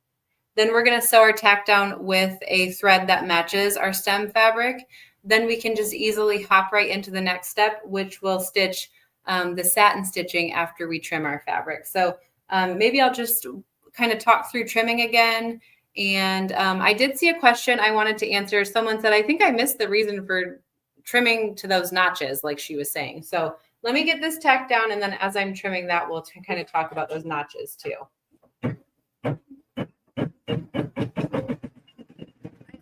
Then we're going to sew our tack down with a thread that matches our stem fabric. Then we can just easily hop right into the next step, which will stitch the satin stitching after we trim our fabric. So maybe I'll just kind of talk through trimming again. And I did see a question I wanted to answer. Someone said, I think I missed the reason for trimming to those notches, like she was saying. So let me get this tack down. And then as I'm trimming that, we'll kind of talk about those notches too.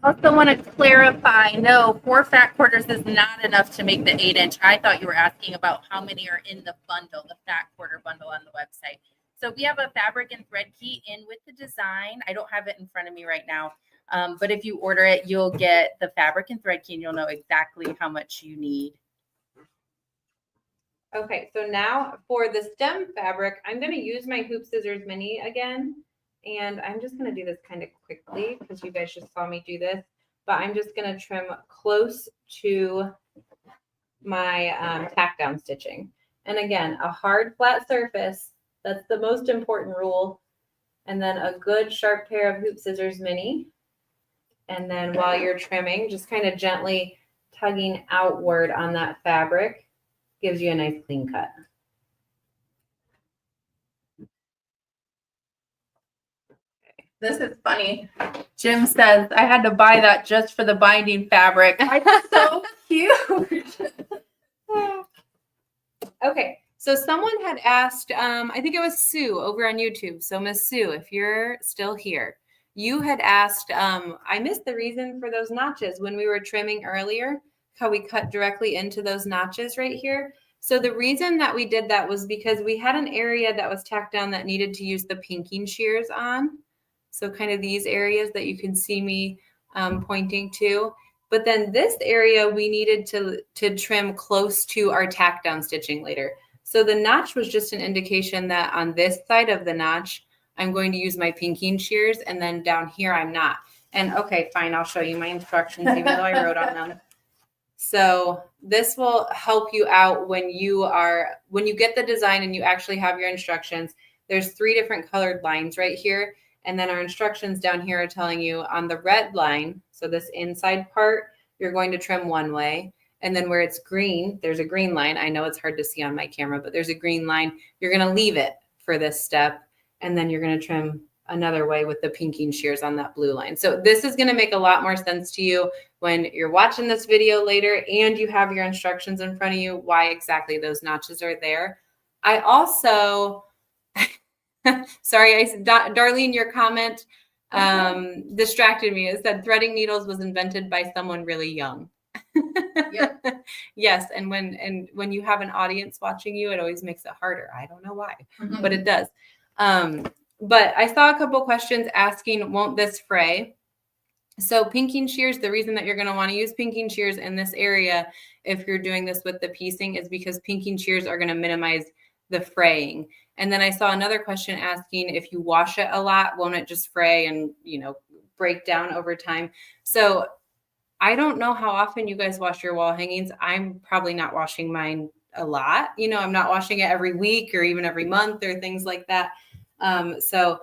I also want to clarify, no, 4 fat quarters is not enough to make the 8-inch. I thought you were asking about how many are in the bundle, the fat quarter bundle on the website. So we have a fabric and thread key in with the design. I don't have it in front of me right now, but if you order it, you'll get the fabric and thread key and you'll know exactly how much you need. Okay, so now for the stem fabric, I'm going to use my hoop scissors mini again. And I'm just going to do this kind of quickly because you guys just saw me do this. But I'm just going to trim close to my tack down stitching. And again, a hard flat surface. That's the most important rule. And then a good sharp pair of hoop scissors mini. And then while you're trimming, just kind of gently tugging outward on that fabric. gives you a nice clean cut. This is funny. Jim says, I had to buy that just for the binding fabric. It's so cute. Okay, so someone had asked, I think it was Sue over on YouTube. So Miss Sue, if you're still here, you had asked, I missed the reason for those notches when we were trimming earlier, how we cut directly into those notches right here. So the reason that we did that was because we had an area that was tacked down that needed to use the pinking shears on. So kind of these areas that you can see me pointing to. But then this area we needed to trim close to our tack down stitching later. So the notch was just an indication that on this side of the notch, I'm going to use my pinking shears, and then down here I'm not. And okay, fine, I'll show you my instructions even though I wrote on them. So this will help you out when you get the design and you actually have your instructions. There's 3 different colored lines right here. And then our instructions down here are telling you on the red line, so this inside part, you're going to trim one way. And then where it's green, there's a green line. I know it's hard to see on my camera, but there's a green line. You're going to leave it for this step. And then you're going to trim another way with the pinking shears on that blue line. So this is going to make a lot more sense to you when you're watching this video later and you have your instructions in front of you, why exactly those notches are there. I also... Sorry, Darlene, your comment distracted me. It said threading needles was invented by someone really young. Yep. Yes, and when you have an audience watching you, it always makes it harder. I don't know why, but it does. But I saw a couple questions asking, won't this fray? So pinking shears, the reason that you're going to want to use pinking shears in this area, if you're doing this with the piecing, is because pinking shears are going to minimize the fraying. And then I saw another question asking, if you wash it a lot, won't it just fray and, break down over time? So I don't know how often you guys wash your wall hangings. I'm probably not washing mine a lot. I'm not washing it every week or even every month or things like that. So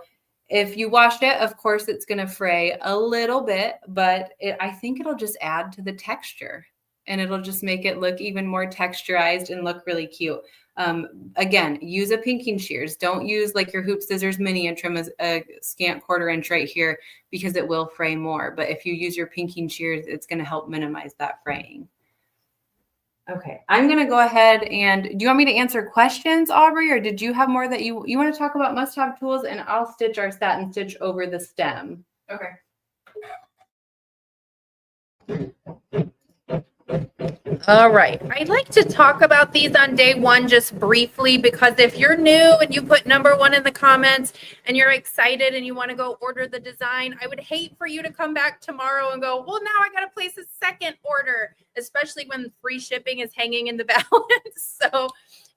if you washed it, of course, it's going to fray a little bit, but I think it'll just add to the texture and it'll just make it look even more texturized and look really cute. Again, use a pinking shears. Don't use like your hoop scissors mini and trim a scant 1/4 inch right here because it will fray more. But if you use your pinking shears, it's going to help minimize that fraying. Okay, I'm going to go ahead and do you want me to answer questions, Aubrey, or did you have more that you want to talk about must-have tools, and I'll stitch our satin stitch over the stem. Okay. All right. I'd like to talk about these on day 1 just briefly, because if you're new and you put number 1 in the comments and you're excited and you want to go order the design, I would hate for you to come back tomorrow and go, well, now I got to place a second order, especially when free shipping is hanging in the balance. So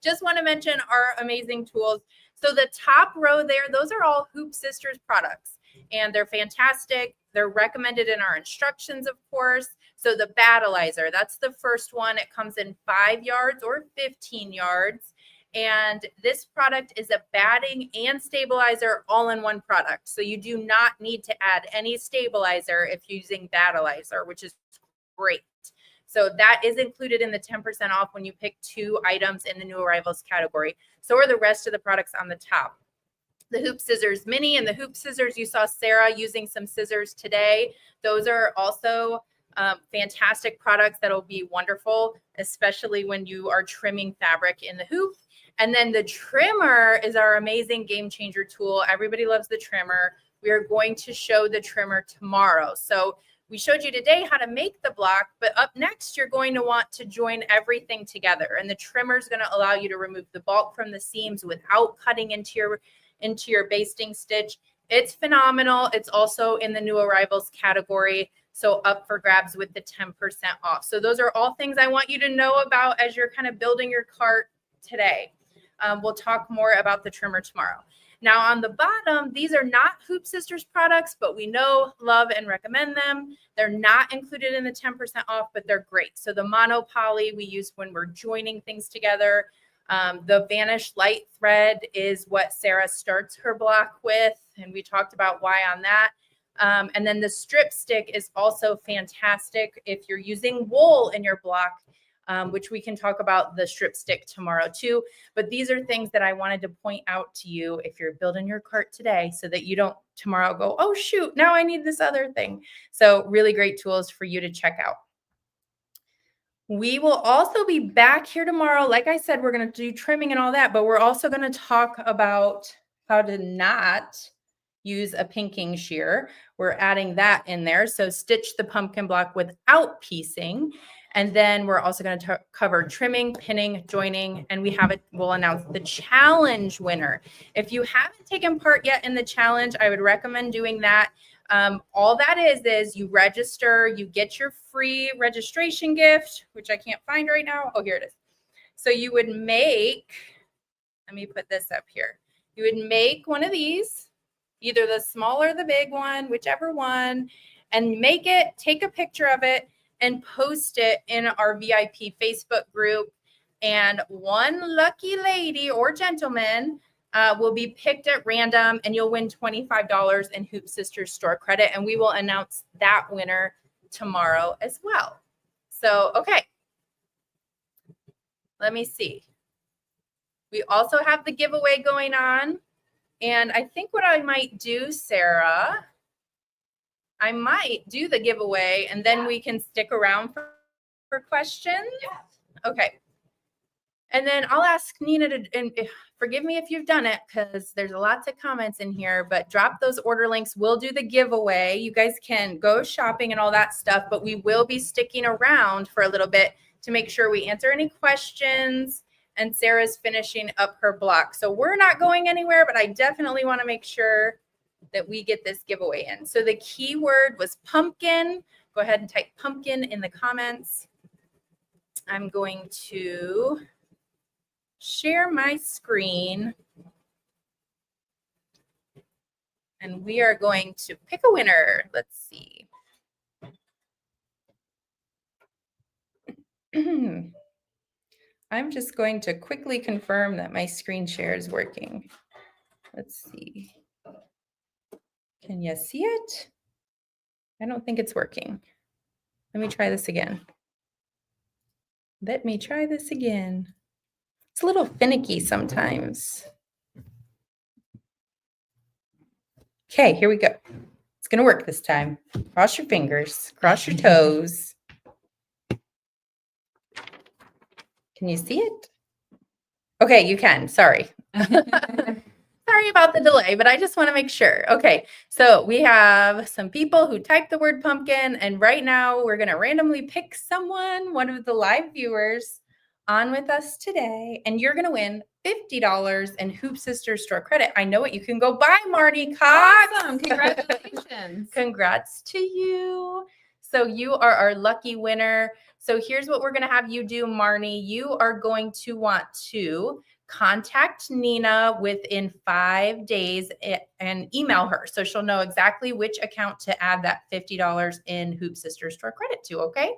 just want to mention our amazing tools. So the top row there, those are all Hoop Sisters products, and they're fantastic. They're recommended in our instructions, of course. So the battleizer, that's the first one. It comes in 5 yards or 15 yards. And this product is a batting and stabilizer all in one product. So you do not need to add any stabilizer if you're using battleizer, which is great. So that is included in the 10% off when you pick 2 items in the new arrivals category. So are the rest of the products on the top. The Hoop Scissors Mini and the Hoop Scissors, you saw Sarah using some scissors today. Those are also fantastic products that'll be wonderful, especially when you are trimming fabric in the hoop. And then the trimmer is our amazing game changer tool. Everybody loves the trimmer. We are going to show the trimmer tomorrow. So we showed you today how to make the block, but up next, you're going to want to join everything together. And the trimmer is going to allow you to remove the bulk from the seams without cutting into your basting stitch. It's phenomenal. It's also in the new arrivals category. So up for grabs with the 10% off. So those are all things I want you to know about as you're kind of building your cart today. We'll talk more about the trimmer tomorrow. Now on the bottom, these are not Hoop Sisters products, but we know, love, and recommend them. They're not included in the 10% off, but they're great. So the mono poly we use when we're joining things together. The Vanish Light thread is what Sarah starts her block with, and we talked about why on that. And then the strip stick is also fantastic if you're using wool in your block. which we can talk about the strip stick tomorrow too. But these are things that I wanted to point out to you if you're building your cart today, so that you don't tomorrow go, oh shoot, now I need this other thing. So really great tools for you to check out. We will also be back here tomorrow. Like I said, we're going to do trimming and all that, but we're also going to talk about how to not use a pinking shear. We're adding that in there. So stitch the pumpkin block without piecing. And then we're also going to cover trimming, pinning, joining, and we'll announce the challenge winner. If you haven't taken part yet in the challenge, I would recommend doing that. All that is you register, you get your free registration gift, which I can't find right now. Oh, here it is. So you would make, let me put this up here. You would make one of these, either the small or the big one, whichever one, and make it, take a picture of it and post it in our VIP Facebook group. And one lucky lady or gentleman will be picked at random, and you'll win $25 in Hoop Sisters store credit. And we will announce that winner tomorrow as well. So, okay. Let me see. We also have the giveaway going on. And I think what I might do, Sarah, I might do the giveaway and then we can stick around for questions. Yeah. Okay. And then I'll ask Nina to, and forgive me if you've done it because there's lots of comments in here, but drop those order links. We'll do the giveaway. You guys can go shopping and all that stuff, but we will be sticking around for a little bit to make sure we answer any questions. And Sarah's finishing up her block. So we're not going anywhere, but I definitely want to make sure that we get this giveaway in. So the keyword was pumpkin. Go ahead and type pumpkin in the comments. I'm going to share my screen. And we are going to pick a winner. Let's see. I'm just going to quickly confirm that my screen share is working. Let's see. Can you see it? I don't think it's working. Let me try this again. Let me try this again. It's a little finicky sometimes. Okay, here we go. It's going to work this time. Cross your fingers, cross your toes. Can you see it? Okay, you can. Sorry. Sorry about the delay, but I just want to make sure. Okay, so we have some people who typed the word pumpkin, and right now we're going to randomly pick someone, one of the live viewers, on with us today, and you're going to win $50 in Hoop Sisters store credit. I know it. You can go buy Marty Cox. Awesome. Congratulations. Congrats to you. So you are our lucky winner. So here's what we're going to have you do, Marnie. You are going to want to contact Nina within 5 days and email her so she'll know exactly which account to add that $50 in Hoop Sisters store credit to, okay?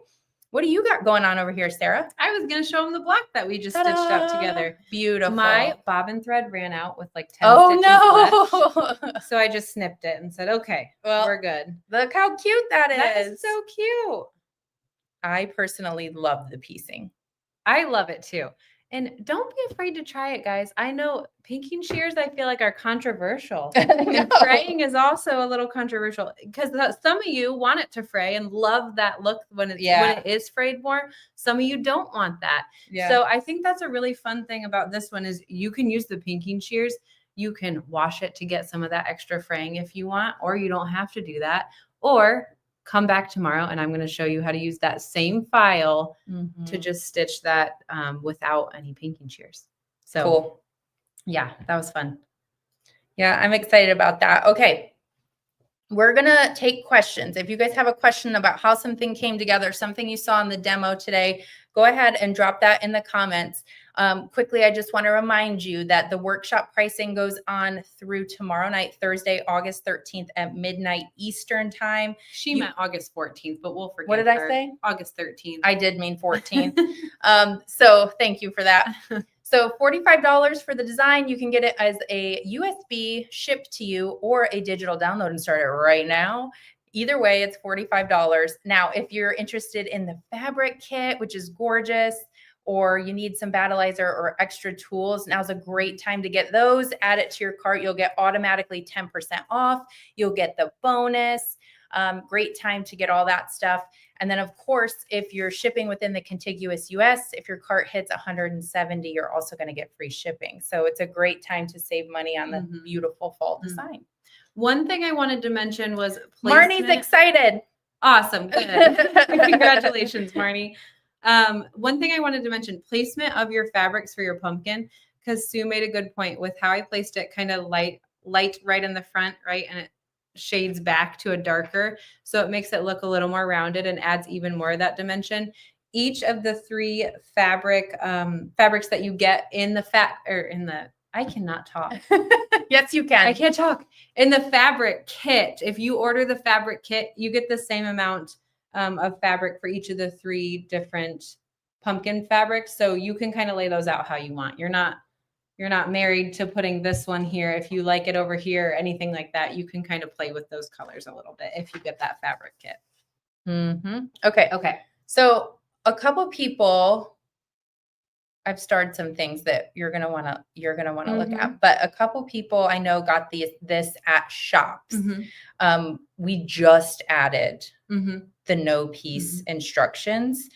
What do you got going on over here, Sarah? I was going to show them the block that we just stitched out together. Beautiful. My bobbin thread ran out with like 10 stitches left. So I just snipped it and said, okay, well, we're good. Look how cute that is. That is so cute. I personally love the piecing. I love it too. And don't be afraid to try it, guys. I know pinking shears, I feel like, are controversial. And fraying is also a little controversial because some of you want it to fray and love that look when it is frayed more. Some of you don't want that. Yeah. So I think that's a really fun thing about this one is you can use the pinking shears. You can wash it to get some of that extra fraying if you want, or you don't have to do that. Or come back tomorrow and I'm going to show you how to use that same file to just stitch that without any pinking shears. So cool. Yeah, that was fun. Yeah, I'm excited about that. Okay. We're going to take questions. If you guys have a question about how something came together, something you saw in the demo today, go ahead and drop that in the comments. Quickly, I just want to remind you that the workshop pricing goes on through tomorrow night, Thursday, August 13th at midnight Eastern time. She meant August 14th, but we'll forget. What did I say? August 13th. I did mean 14th. So thank you for that. So $45 for the design. You can get it as a USB shipped to you or a digital download and start it right now. Either way, it's $45. Now, if you're interested in the fabric kit, which is gorgeous, or you need some battleizer or extra tools, now's a great time to get those. Add it to your cart. You'll get automatically 10% off. You'll get the bonus. Great time to get all that stuff. And then, of course, if you're shipping within the contiguous US, if your cart hits 170, you're also going to get free shipping. So it's a great time to save money on the beautiful fall design. One thing I wanted to mention was placement. Marnie's excited. Awesome. Good. Congratulations, Marnie. One thing I wanted to mention, placement of your fabrics for your pumpkin, because Sue made a good point with how I placed it kind of light right in the front, right? And it shades back to a darker. So it makes it look a little more rounded and adds even more of that dimension. Each of the 3 fabrics that you get in the I cannot talk. Yes, you can. I can't talk. In the fabric kit, if you order the fabric kit, you get the same amount of fabric for each of the 3 different pumpkin fabrics. So you can kind of lay those out how you want. You're not married to putting this one here. If you like it over here, anything like that, you can kind of play with those colors a little bit if you get that fabric kit. Okay. So a couple people, I've started some things that you're gonna wanna look at, but a couple people I know got this at shops. We just added the no piece instructions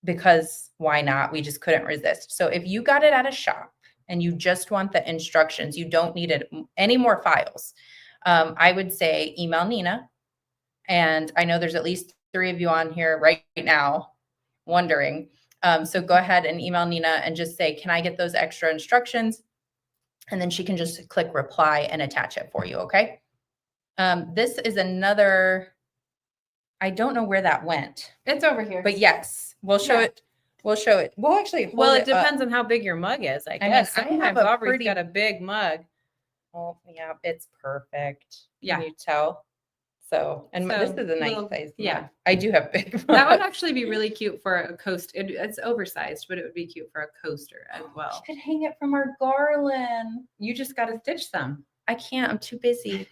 because why not? We just couldn't resist. So if you got it at a shop and you just want the instructions, you don't need any more files. I would say email Nina, and I know there's at least 3 of you on here right now wondering. So go ahead and email Nina and just say, can I get those extra instructions? And then she can just click reply and attach it for you. Okay. This is another, I don't know where that went. It's over here. But yes, we'll show it. We'll show it. We'll actually hold it depends on how big your mug is, I guess. I have Aubrey's got a big mug. Oh, yeah, it's perfect. Yeah. Can you tell? So this is a nice size. Yeah. I do have big mugs. That would actually be really cute for a coaster. It's oversized, but it would be cute for a coaster as well. You could hang it from our garland. You just got to stitch some. I can't. I'm too busy.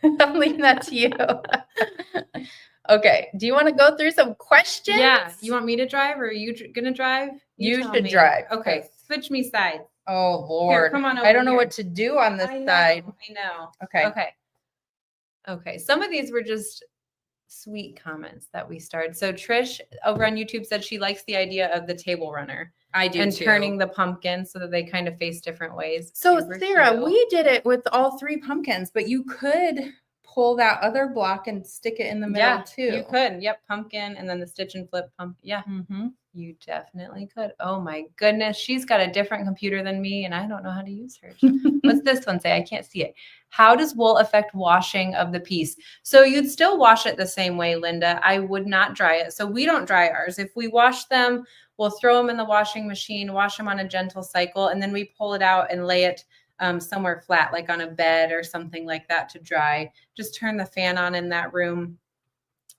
I'm leaving that to you. Okay. Do you want to go through some questions? Yeah. You want me to drive or are you going to drive? You should drive. Okay. Switch me sides. Oh, Lord. Here, come on over I don't know here. what to do on this side. I know. Okay. Okay. Some of these were just sweet comments that we started. So Trish over on YouTube said she likes the idea of the table runner. I do and too. Turning the pumpkin so that they kind of face different ways. So Sarah, we did it with all 3 pumpkins, but you could pull that other block and stick it in the middle too. You could. Yep. Pumpkin and then the stitch and flip pumpkin. Yeah. You definitely could. Oh my goodness. She's got a different computer than me and I don't know how to use hers. What's this one say? I can't see it. How does wool affect washing of the piece? So you'd still wash it the same way, Linda. I would not dry it. So we don't dry ours. If we wash them, we'll throw them in the washing machine, wash them on a gentle cycle, and then we pull it out and lay it somewhere flat, like on a bed or something like that to dry. Just turn the fan on in that room.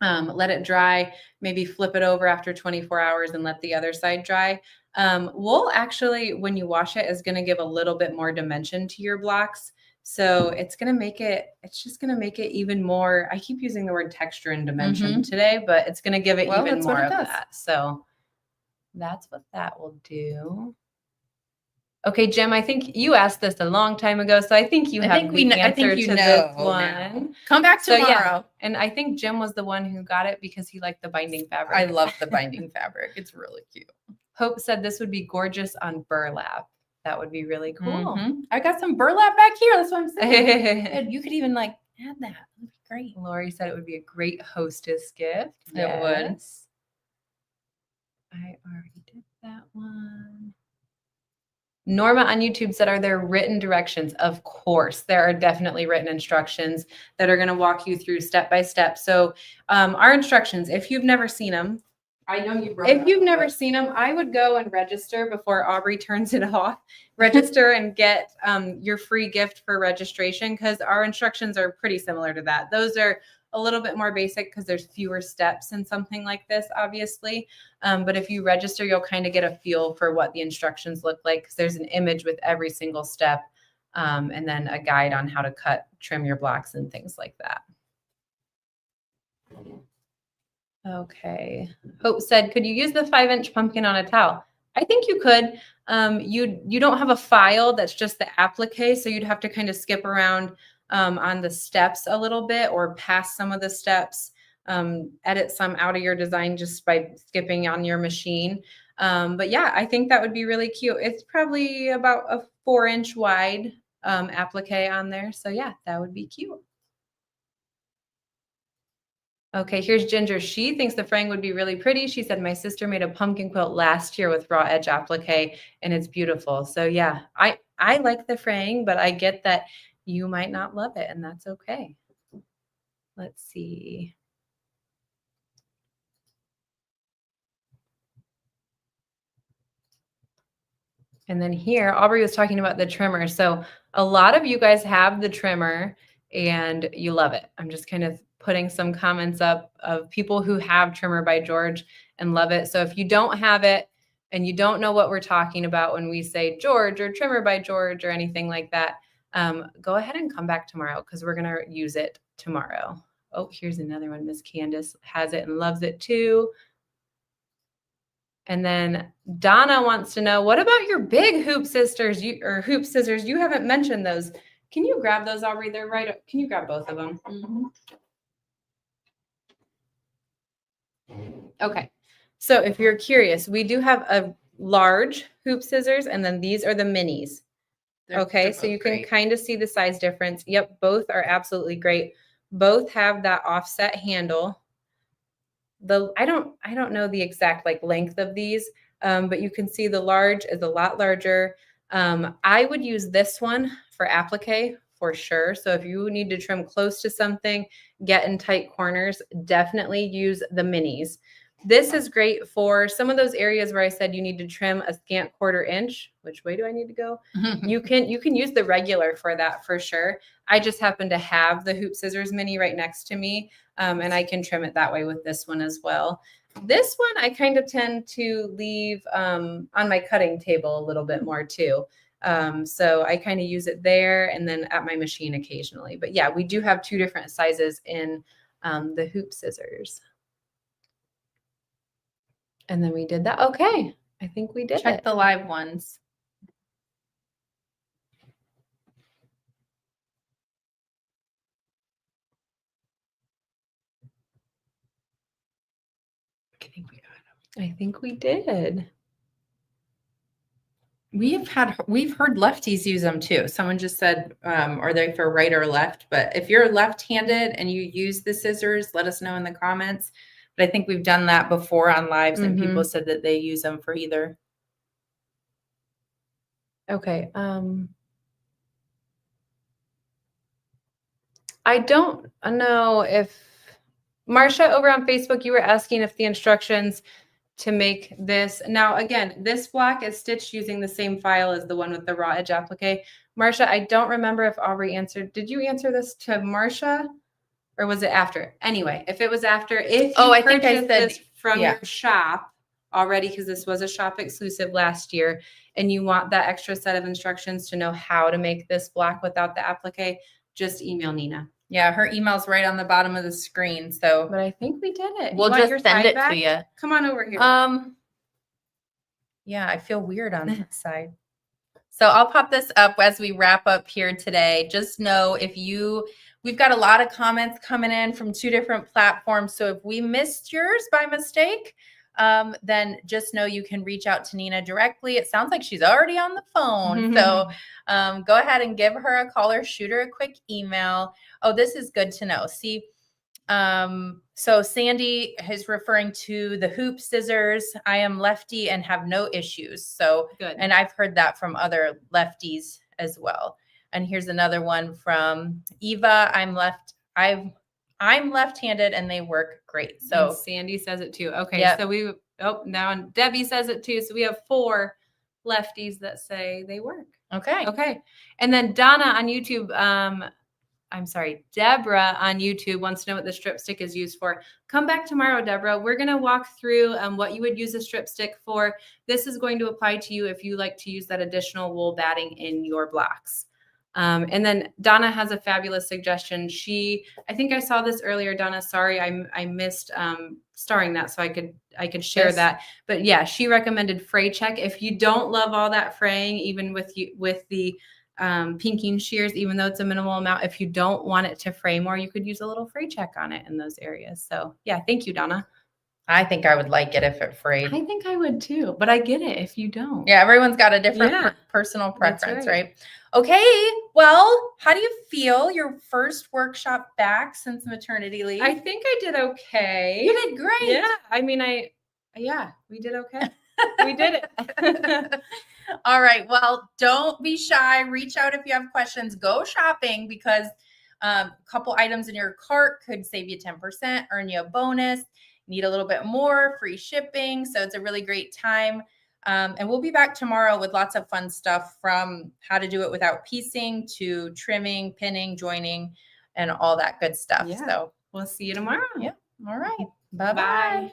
Let it dry, maybe flip it over after 24 hours and let the other side dry. Wool actually, when you wash it, is going to give a little bit more dimension to your blocks. So it's just going to make it even more, I keep using the word texture and dimension today, but it's going to give it even more of that. So that's what that will do. Okay, Jim, I think you asked this a long time ago, so I think you have the answer to this one. Come back tomorrow. Yeah. And I think Jim was the one who got it because he liked the binding fabric. I love the binding fabric. It's really cute. Hope said this would be gorgeous on burlap. That would be really cool. I got some burlap back here. That's what I'm saying. You could even add that. That'd be great. Lori said it would be a great hostess gift. It would. I already did that one. Norma on YouTube said, are there written directions? Of course, there are definitely written instructions that are going to walk you through step by step. So our instructions, if you've never seen them, if you've never seen them, I would go and register before Aubrey turns it off. Register and get your free gift for registration because our instructions are pretty similar to that. Those are a little bit more basic because there's fewer steps in something like this, obviously. But if you register, you'll kind of get a feel for what the instructions look like because there's an image with every single step and then a guide on how to cut, trim your blocks and things like that. Okay. Hope said, could you use the 5-inch pumpkin on a towel? I think you could. You don't have a file that's just the applique, so you'd have to kind of skip around on the steps a little bit or pass some of the steps, edit some out of your design just by skipping on your machine. But yeah, I think that would be really cute. It's probably about a 4-inch wide applique on there. So yeah, that would be cute. Okay, here's Ginger. She thinks the fraying would be really pretty. She said, my sister made a pumpkin quilt last year with raw edge applique, and it's beautiful. So yeah, I like the fraying, but I get that you might not love it, and that's okay. Let's see. And then here, Aubrey was talking about the trimmer. So a lot of you guys have the trimmer and you love it. I'm just kind of putting some comments up of people who have Trimmer by George and love it. So if you don't have it and you don't know what we're talking about when we say George or Trimmer by George or anything like that, go ahead and come back tomorrow because we're going to use it tomorrow. Oh, here's another one. Miss Candace has it and loves it too. And then Donna wants to know, what about your big hoop scissors? Hoop scissors? You haven't mentioned those. Can you grab those, Aubrey? They're right. Can you grab both of them? Mm-hmm. Okay. So if you're curious, we do have a large hoop scissors, and then these are the minis. They're so you can kind of see the size difference. Yep, both are absolutely great. Both have that offset handle. I don't know the exact like length of these, but you can see the large is a lot larger. I would use this one for applique for sure. So if you need to trim close to something, get in tight corners, definitely use the minis. This is great for some of those areas where I said you need to trim a scant 1/4 inch. Which way do I need to go? You can use the regular for that for sure. I just happen to have the hoop scissors mini right next to me, and I can trim it that way with this one as well. This one I kind of tend to leave on my cutting table a little bit more too. So I kind of use it there and then at my machine occasionally. But yeah, we do have 2 different sizes in the hoop scissors. And then we did that. Okay. I think we did it. Check the live ones. I think we got them. I think we did. We've heard lefties use them too. Someone just said, are they for right or left? But if you're left-handed and you use the scissors, let us know in the comments. But I think we've done that before on lives and people said that they use them for either. Okay. I don't know if Marsha over on Facebook, you were asking if the instructions to make this. Now, again, this block is stitched using the same file as the one with the raw edge applique. Marsha, I don't remember if Aubrey answered. Did you answer this to Marsha or was it after? Anyway, if it was after, if you I think I said this from your shop already, because this was a shop exclusive last year, and you want that extra set of instructions to know how to make this block without the applique, just email Nina. Yeah, her email's right on the bottom of the screen. So, but I think we did it. We'll just send it to you. Come on over here. Yeah, I feel weird on this side. So I'll pop this up as we wrap up here today. Just know we've got a lot of comments coming in from 2 different platforms. So if we missed yours by mistake, then just know you can reach out to Nina directly. It sounds like she's already on the phone. So go ahead and give her a call or shoot her a quick email. Oh, this is good to know. See, so Sandy is referring to the hoop scissors. I am lefty and have no issues. So good. And I've heard that from other lefties as well. And here's another one from Eva. I'm left-handed and they work great. So and Sandy says it too. Okay. Yep. So now Debbie says it too. So we have 4 lefties that say they work. Okay. Okay. And then Donna on YouTube, Deborah on YouTube wants to know what the strip stick is used for. Come back tomorrow, Deborah. We're going to walk through what you would use a strip stick for. This is going to apply to you if you like to use that additional wool batting in your blocks. And then Donna has a fabulous suggestion. I think I saw this earlier, Donna. Sorry, I missed starring that, so I could share that. But yeah, she recommended fray check. If you don't love all that fraying, even with the pinking shears, even though it's a minimal amount, if you don't want it to fray more, you could use a little fray check on it in those areas. So yeah, thank you, Donna. I think I would like it if it frayed. I think I would too, but I get it if you don't. Yeah, everyone's got a different personal preference, right? Okay, well, how do you feel your first workshop back since maternity leave? I think I did okay. You did great. Yeah, I mean, we did okay. We did it. All right, well, don't be shy. Reach out if you have questions. Go shopping, because a couple items in your cart could save you 10%, earn you a bonus. Need a little bit more, free shipping. So it's a really great time. And we'll be back tomorrow with lots of fun stuff, from how to do it without piecing to trimming, pinning, joining, and all that good stuff. Yeah. So we'll see you tomorrow. Yeah. All right. Bye-bye.